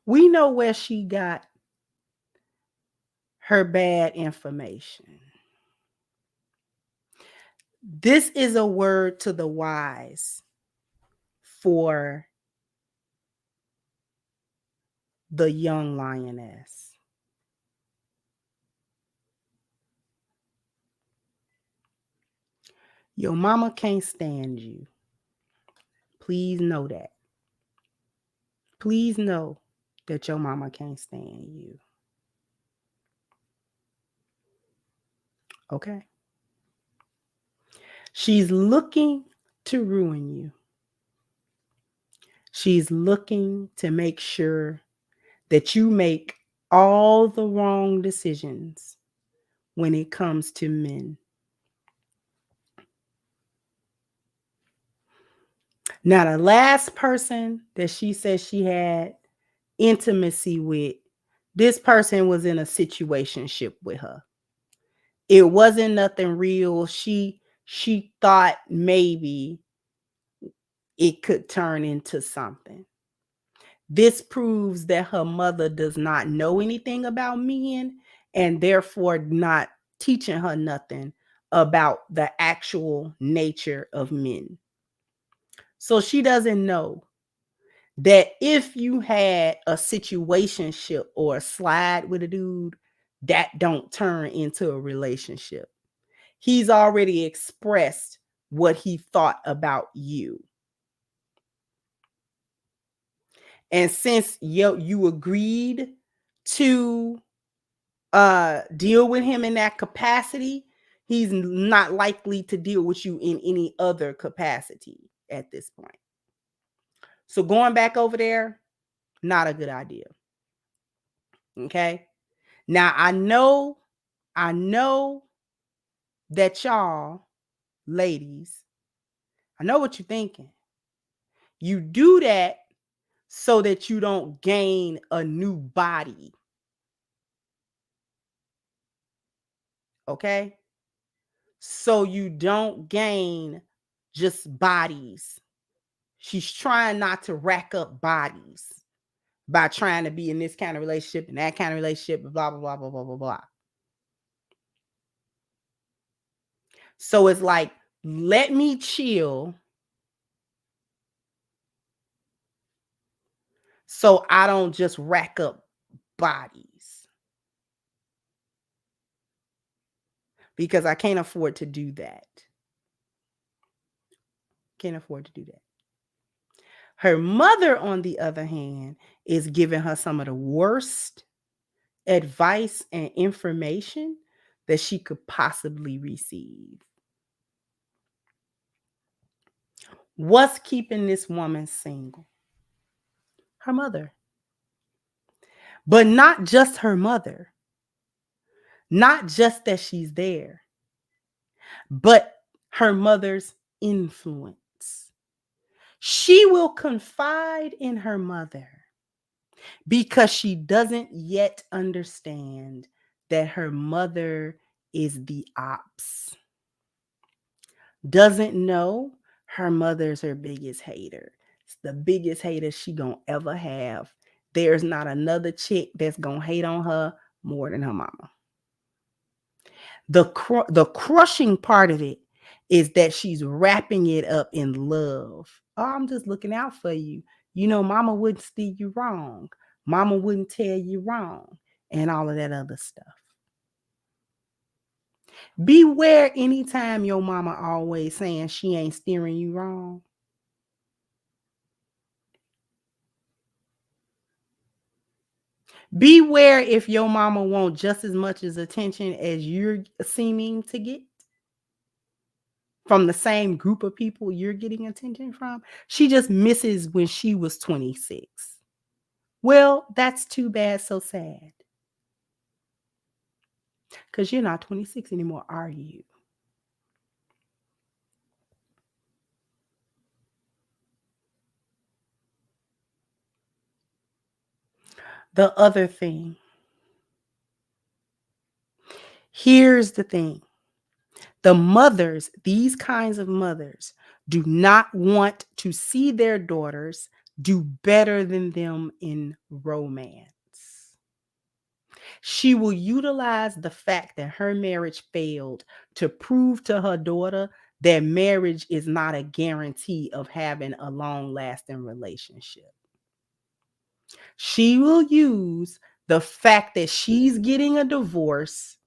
Speaker 1: We know where she got her bad information. This is a word to the wise for the young lioness. Your mama can't stand you. Please know that. Please know that your mama can't stand you. Okay? She's looking to ruin you. She's looking to make sure that you make all the wrong decisions when it comes to men. Now, the last person that she said she had intimacy with, this person was in a situationship with her. It wasn't nothing real. She thought maybe it could turn into something. This proves that her mother does not know anything about men, and therefore not teaching her nothing about the actual nature of men. So she doesn't know that if you had a situationship or a slide with a dude, that don't turn into a relationship. He's already expressed what he thought about you. And since you agreed to deal with him in that capacity, he's not likely to deal with you in any other capacity at this point. So going back over there, not a good idea. Okay. Now I know that y'all ladies, I know what you're thinking. You do that so that you don't gain a new body. Okay? So you don't gain just bodies. She's trying not to rack up bodies by trying to be in this kind of relationship and that kind of relationship, blah, blah, blah, blah, blah, blah, blah. So it's like, let me chill so I don't just rack up bodies. Because I can't afford to do that. Can't afford to do that. Her mother, on the other hand, is giving her some of the worst advice and information that she could possibly receive. What's keeping this woman single? Her mother. But not just her mother. Not just that she's there, but her mother's influence. She will confide in her mother because she doesn't yet understand that her mother is the ops. Doesn't know her mother's her biggest hater. It's the biggest hater she gonna ever have. There's not another chick that's gonna hate on her more than her mama. The crushing part of it is that she's wrapping it up in love. Oh, I'm just looking out for you. You know, mama wouldn't steer you wrong. Mama wouldn't tell you wrong. And all of that other stuff. Beware anytime your mama always saying she ain't steering you wrong. Beware if your mama wants just as much as attention as you're seeming to get from the same group of people you're getting attention from. She just misses when she was 26. Well, that's too bad, so sad. Because you're not 26 anymore, are you? The other thing. Here's the thing. The mothers, these kinds of mothers, do not want to see their daughters do better than them in romance. She will utilize the fact that her marriage failed to prove to her daughter that marriage is not a guarantee of having a long-lasting relationship. She will use the fact that she's getting a divorce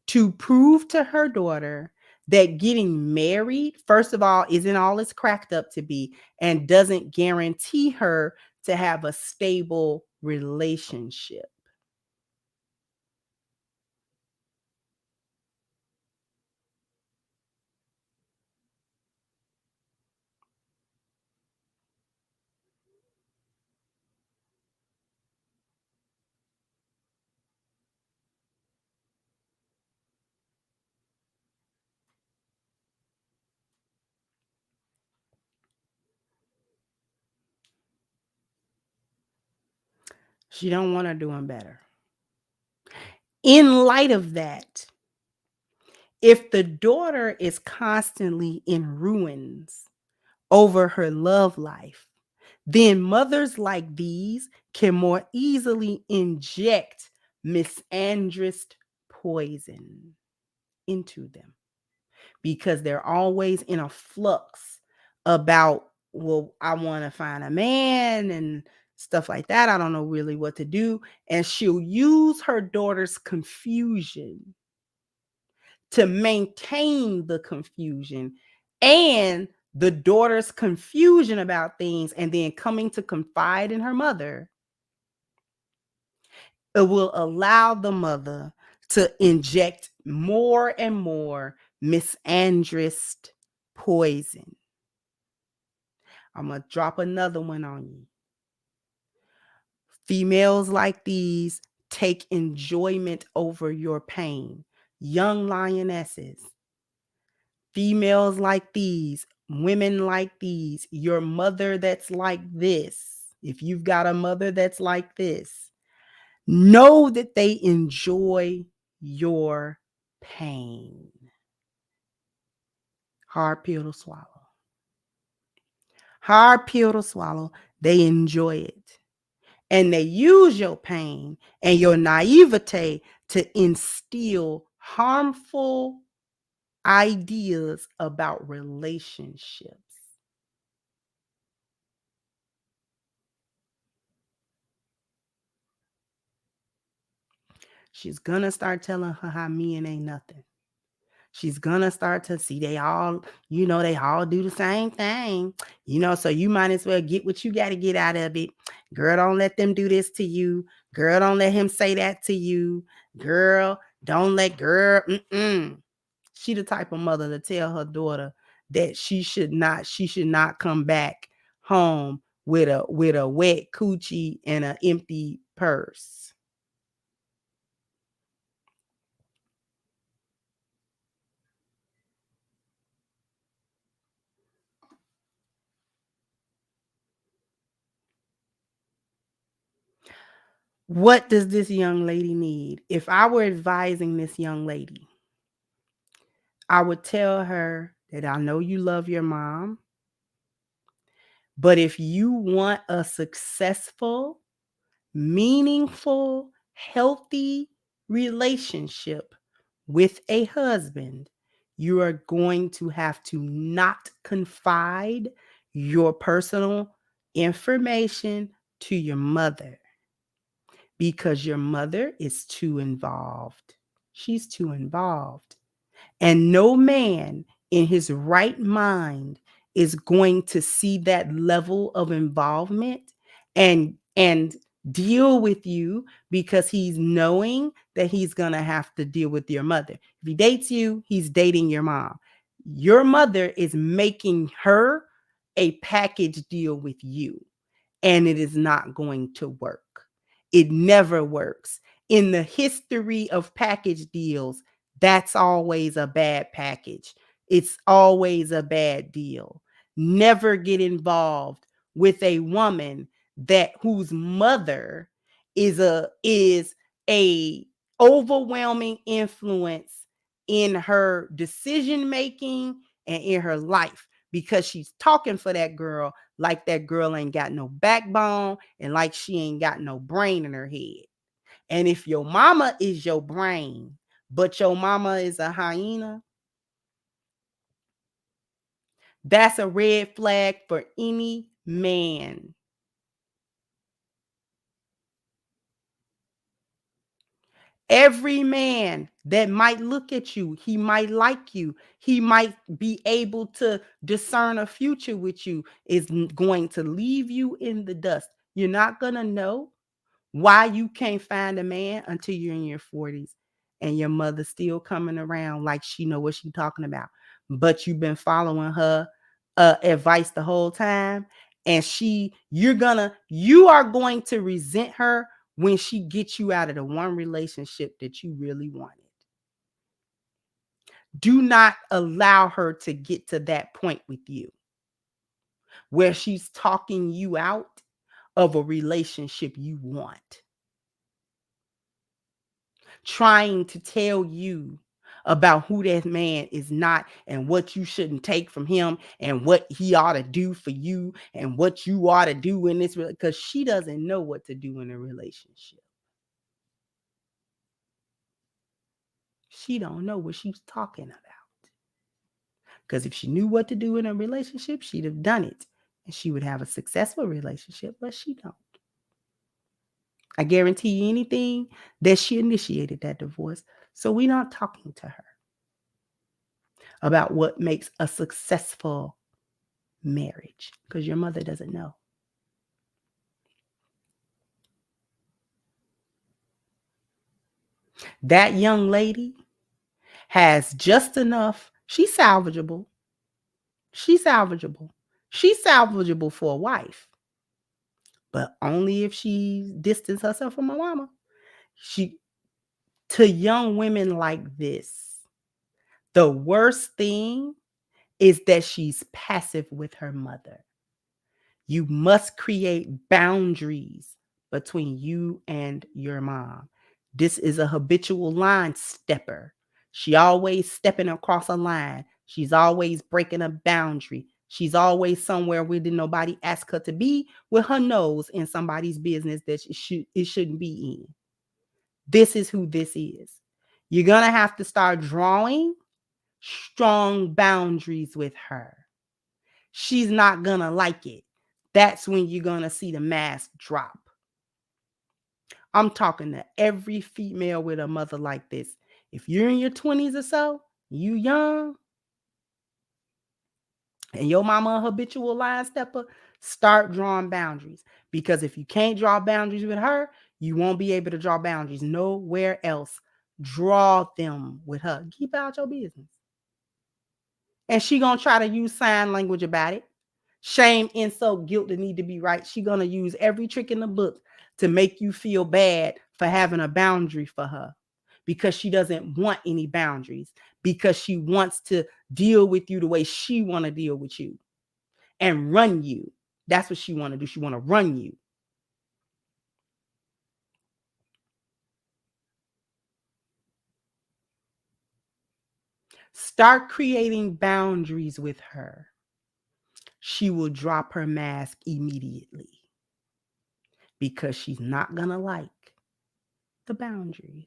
Speaker 1: to prove to her daughter that getting married, first of all, isn't all it's cracked up to be and doesn't guarantee her to have a stable relationship. She don't want her doing better. In light of that, if the daughter is constantly in ruins over her love life, then mothers like these can more easily inject misandrist poison into them. because they're always in a flux about, well, I want to find a man and stuff like that. I don't know really what to do. And she'll use her daughter's confusion to maintain the confusion and the daughter's confusion about things, and then coming to confide in her mother. It will allow the mother to inject more and more misandrist poison. I'm going to drop another one on you. Females like these take enjoyment over your pain. Young lionesses. Females like these, women like these, your mother that's like this. If you've got a mother that's like this, know that they enjoy your pain. Hard pill to swallow. Hard pill to swallow. They enjoy it. And they use your pain and your naivete to instill harmful ideas about relationships. She's gonna start telling her how men ain't nothing. She's gonna start to see they all do the same thing, so you might as well get what you got to get out of it. Girl, don't let them do this to you. Girl, don't let him say that to you. Girl, don't let She the type of mother to tell her daughter that she should not come back home with a wet coochie and an empty purse. What does this young lady need? If I were advising this young lady, I would tell her that I know you love your mom, but if you want a successful, meaningful, healthy relationship with a husband, you are going to have to not confide your personal information to your mother, because your mother is too involved. She's too involved. And no man in his right mind is going to see that level of involvement and deal with you, because he's knowing that he's going to have to deal with your mother. If he dates you, he's dating your mom. Your mother is making her a package deal with you, and it is not going to work. It never works. In the history of package deals, that's always a bad package. It's always a bad deal. Never get involved with a woman whose mother is a overwhelming influence in her decision making and in her life, because she's talking for that girl like that girl ain't got no backbone and like she ain't got no brain in her head. And if your mama is your brain, but your mama is a hyena, that's a red flag for any man. Every man that might look at you, he might like you, he might be able to discern a future with you, is going to leave you in the dust. You're not going to know why you can't find a man until you're in your 40s and your mother's still coming around like she know what she's talking about. But you've been following her advice the whole time, and you are going to resent her when she gets you out of the one relationship that you really wanted. Do not allow her to get to that point with you where she's talking you out of a relationship you want, trying to tell you about who that man is not and what you shouldn't take from him and what he ought to do for you and what you ought to do in this, because she doesn't know what to do in a relationship. She don't know what she's talking about. Because if she knew what to do in a relationship, she'd have done it. And she would have a successful relationship, but she don't. I guarantee you anything that she initiated that divorce. So we're not talking to her about what makes a successful marriage because your mother doesn't know. That young lady has just enough. She's salvageable. She's salvageable. She's salvageable for a wife, but only if she distances herself from her mama. To young women like this, the worst thing is that she's passive with her mother. You must create boundaries between you and your mom. This is a habitual line stepper. She always stepping across a line. She's always breaking a boundary. She's always somewhere where did nobody ask her to be with her nose in somebody's business that it shouldn't be in. This is who this is. You're going to have to start drawing strong boundaries with her. She's not going to like it. That's when you're going to see the mask drop. I'm talking to every female with a mother like this. If you're in your 20s or so, you young, and your mama a habitual line stepper, start drawing boundaries. Because if you can't draw boundaries with her, you won't be able to draw boundaries nowhere else. Draw them with her. Keep out your business. And she gonna try to use sign language about it. Shame, insult, guilt that need to be right. She gonna use every trick in the book to make you feel bad for having a boundary for her. Because she doesn't want any boundaries. Because she wants to deal with you the way she want to deal with you. And run you. That's what she want to do. She want to run you. Start creating boundaries with her. She will drop her mask immediately. Because she's not going to like the boundaries.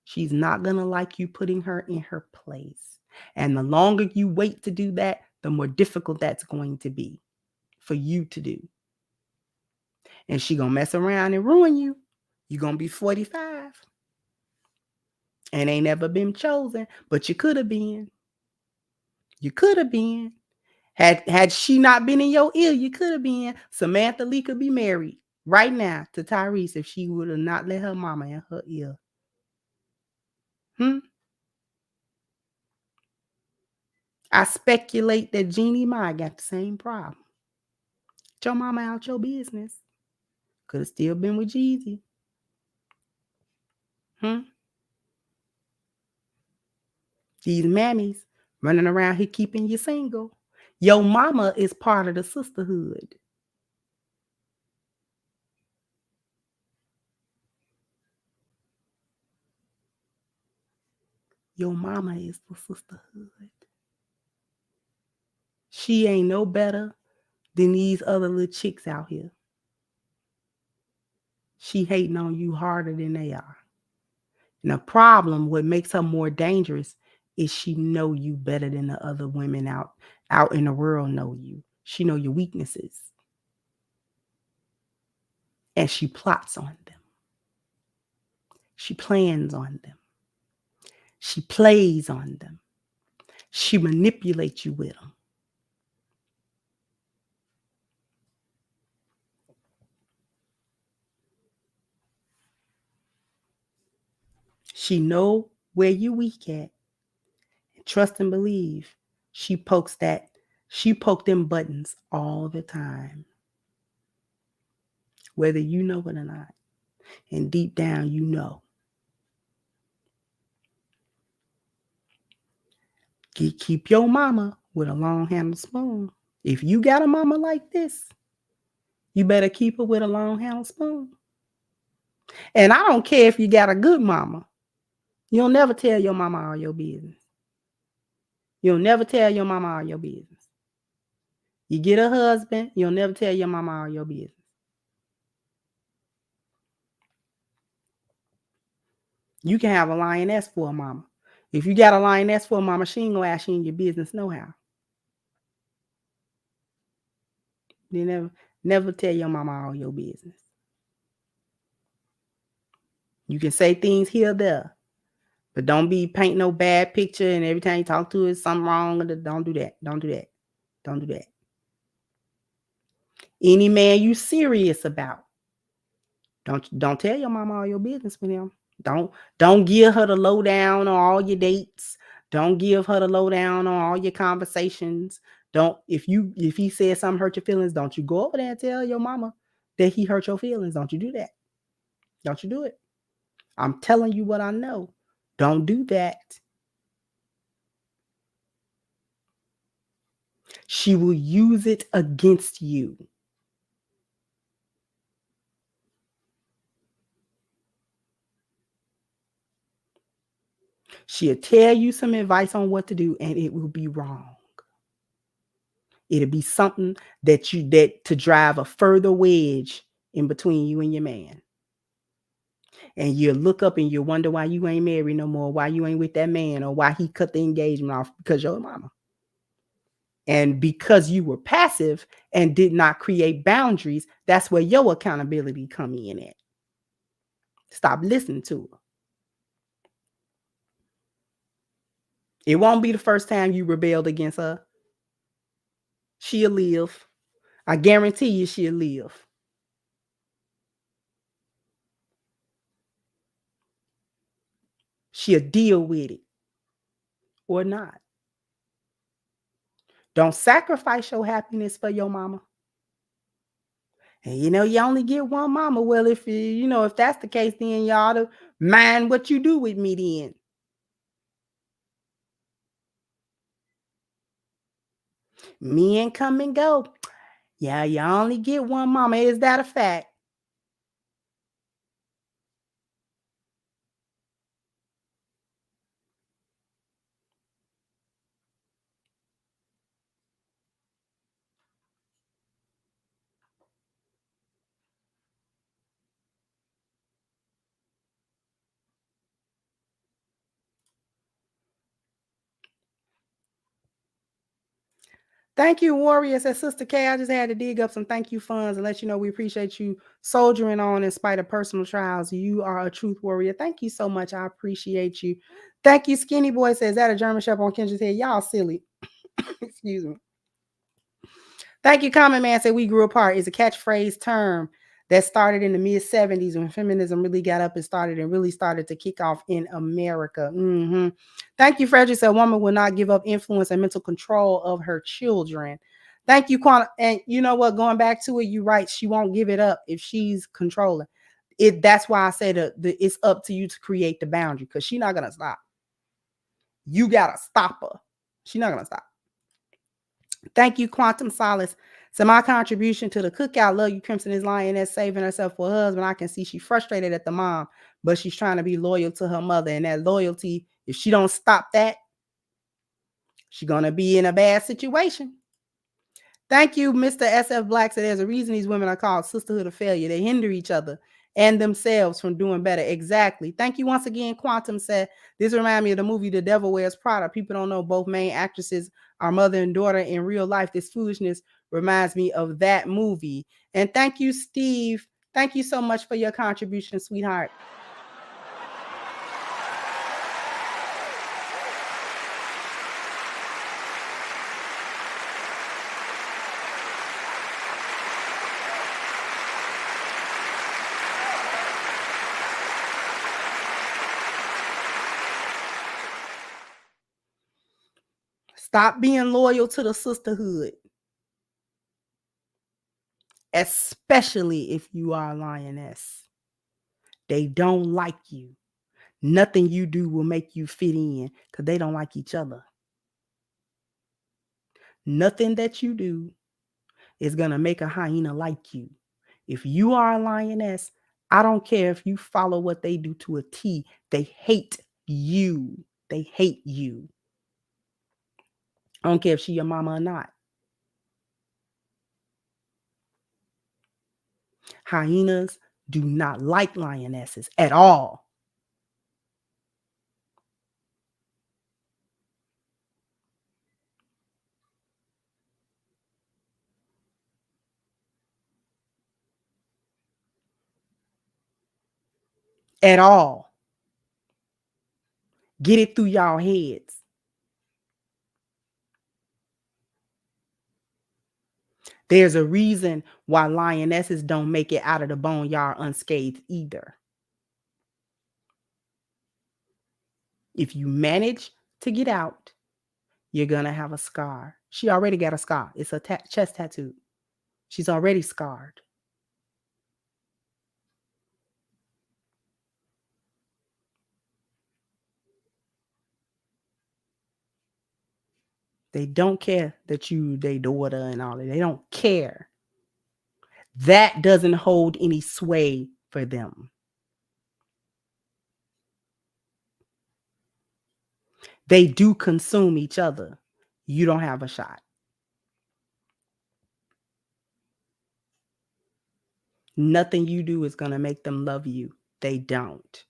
Speaker 1: She's not going to like you putting her in her place. And the longer you wait to do that, the more difficult that's going to be for you to do. And she going to mess around and ruin you. You're going to be 45 and ain't never been chosen, but you could have been. You could have been. Had she not been in your ear, you could have been. Samantha Lee could be married right now to Tyrese if she would have not let her mama in her ear. I speculate that Jeannie Mai got the same problem. Get your mama out your business. Could have still been with Jeezy. These mammies running around here keeping you single. Your mama is part of the sisterhood. Your mama is the sisterhood. She ain't no better than these other little chicks out here. She hating on you harder than they are. And the problem, what makes her more dangerous, is she know you better than the other women out in the world know you. She know your weaknesses. And she plots on them. She plans on them. She plays on them. She manipulates you with them. She know where you weak at. And trust and believe. She pokes them buttons all the time. Whether you know it or not. And deep down, you know. Keep your mama with a long handled spoon. If you got a mama like this, you better keep her with a long handled spoon. And I don't care if you got a good mama. You'll never tell your mama all your business. You'll never tell your mama all your business. You get a husband, you'll never tell your mama all your business. You can have a lioness for a mama. If you got a lioness for a mama, she ain't gonna ask you in your business no how. Never tell your mama all your business. You can say things here or there, but don't be painting no bad picture and every time you talk to her, something wrong. Don't do that. Don't do that. Don't do that. Any man you serious about, don't tell your mama all your business with him. Don't give her the lowdown on all your dates. Don't give her the lowdown on all your conversations. Don't if he says something hurt your feelings, don't you go over there and tell your mama that he hurt your feelings. Don't you do that. Don't you do it. I'm telling you what I know. Don't do that. She will use it against you. She'll tell you some advice on what to do, and it will be wrong. It'll be something that to drive a further wedge in between you and your man. And you'll look up and you'll wonder why you ain't married no more, why you ain't with that man, or why he cut the engagement off because your mama. And because you were passive and did not create boundaries, that's where your accountability come in at. Stop listening to her. It won't be the first time you rebelled against her. She'll live. I guarantee you she'll live. She'll deal with it or not. Don't sacrifice your happiness for your mama. And you only get one mama. Well, if if that's the case, then you ought to mind what you do with me then. Men come and go. Yeah, you only get one mama. Is that a fact? Thank you, Warrior. Says Sister K. I just had to dig up some thank you funds and let you know we appreciate you soldiering on in spite of personal trials. You are a truth warrior. Thank you so much. I appreciate you. Thank you, Skinny Boy. Says that a German Shepherd on Kendra's head. Y'all silly. Excuse me. Thank you, Common Man. Said we grew apart is a catchphrase term that started in the mid 70s when feminism really got up and started and really started to kick off in America. Thank you, Frederick. Said a woman will not give up influence and mental control of her children. Thank you, Quanta. And you know what? Going back to it, you're right. She won't give it up if she's controlling it. That's why I said it's up to you to create the boundary because she's not gonna stop. You gotta stop her. She's not gonna stop. Thank you, Quantum Solace. So my contribution to the cookout, love you, Crimson is lioness, saving herself for her husband. I can see she's frustrated at the mom, but she's trying to be loyal to her mother. And that loyalty, if she don't stop that, she's going to be in a bad situation. Thank you, Mr. SF Black. So there's a reason these women are called Sisterhood of Failure. They hinder each other and themselves from doing better. Exactly. Thank you once again. Quantum said, this reminds me of the movie The Devil Wears Prada. People don't know both main actresses are mother and daughter in real life. This foolishness reminds me of that movie. And thank you, Steve. Thank you so much for your contribution, sweetheart. Stop being loyal to the sisterhood, especially if you are a lioness. They don't like you. Nothing you do will make you fit in because they don't like each other. Nothing that you do is going to make a hyena like you. If you are a lioness, I don't care if you follow what they do to a T. They hate you. They hate you. I don't care if she your mama or not. Hyenas do not like lionesses at all. at all. Get it through y'all heads. There's a reason why lionesses don't make it out of the boneyard unscathed either. If you manage to get out, you're going to have a scar. She already got a scar. It's a chest tattoo. She's already scarred. They don't care that you their daughter and all that. They don't care. That doesn't hold any sway for them. They do consume each other. You don't have a shot. Nothing you do is going to make them love you. They don't.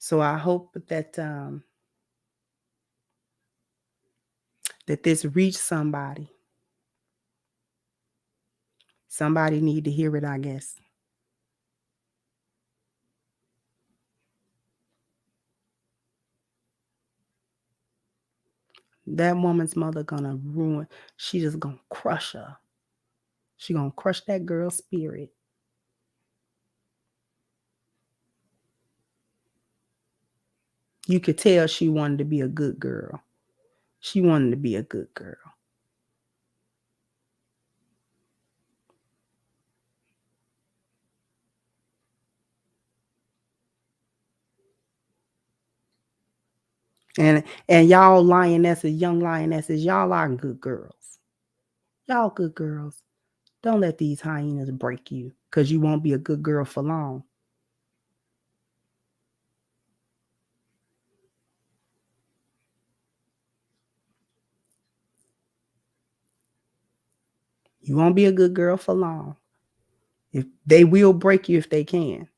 Speaker 1: So I hope that that this reached somebody. Somebody need to hear it, I guess. That woman's mother gonna ruin. She just gonna crush her. She gonna crush that girl's spirit. You could tell she wanted to be a good girl. She wanted to be a good girl. And y'all lionesses, young lionesses, y'all are good girls. Y'all good girls. Don't let these hyenas break you, because you won't be a good girl for long. You won't be a good girl for long. If they will break you if they can.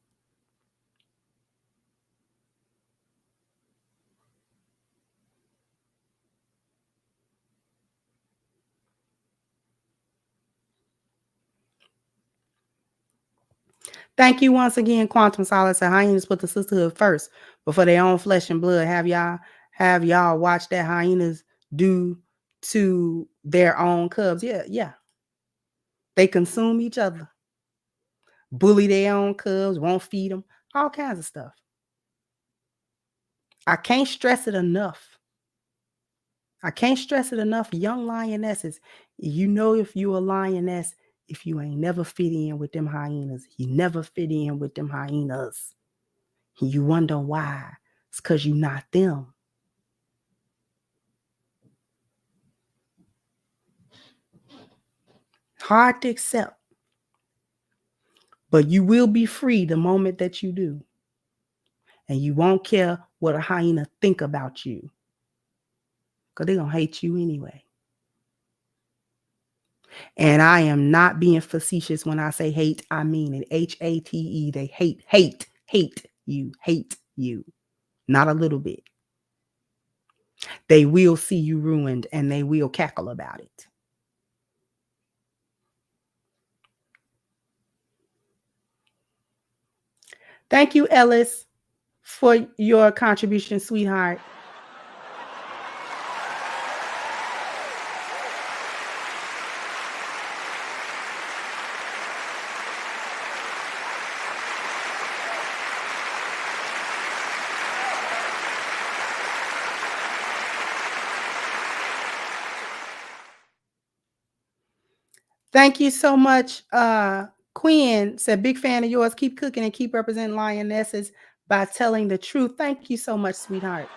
Speaker 1: Thank you once again, Quantum Solace. Hyenas put the sisterhood first before their own flesh and blood. Have y'all watched that hyenas do to their own cubs? Yeah. They consume each other, bully their own cubs, won't feed them, all kinds of stuff. I can't stress it enough. Young lionesses. You know, if you a lioness, if you ain't never fit in with them hyenas, you never fit in with them hyenas. You wonder why. It's because you're not them. Hard to accept. But you will be free the moment that you do. And you won't care what a hyena think about you. Because they're going to hate you anyway. And I am not being facetious when I say hate. I mean it. H-A-T-E. They hate you. Not a little bit. They will see you ruined and they will cackle about it. Thank you, Ellis, for your contribution, sweetheart. Thank you so much. Quinn said, big fan of yours. Keep cooking and keep representing lionesses by telling the truth. Thank you so much, sweetheart.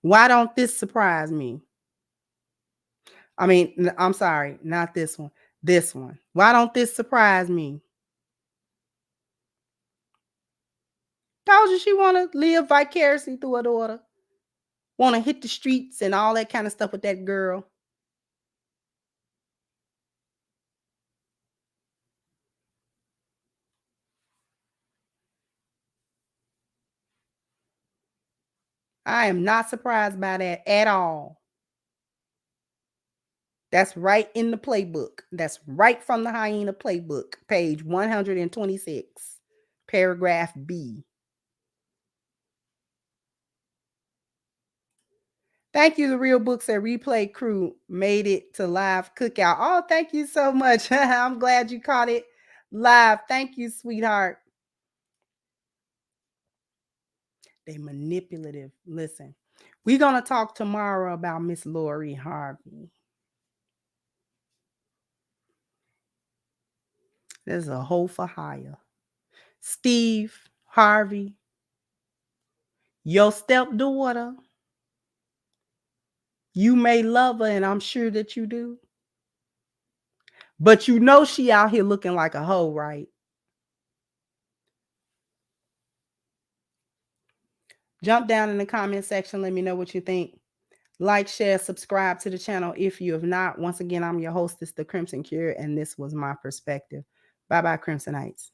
Speaker 1: Why don't this surprise me? I mean, I'm sorry, not this one. This one. Why don't this surprise me? Told you she want to live vicariously through her daughter. Want to hit the streets and all that kind of stuff with that girl. I am not surprised by that at all. That's right in the playbook. That's right from the hyena playbook, page 126, paragraph B. Thank you, the Real Books and Replay crew made it to live cookout. Oh, thank you so much. I'm glad you caught it live. Thank you, sweetheart. They manipulative. Listen, we're going to talk tomorrow about Miss Lori Harvey. There's a hoe for hire. Steve Harvey, your stepdaughter, you may love her, and I'm sure that you do. But you know she out here looking like a hoe, right? Jump down in the comment section. Let me know what you think. Like, share, subscribe to the channel if you have not. Once again, I'm your hostess, The Crimson Cure, and this was my perspective. Bye-bye, Crimsonites.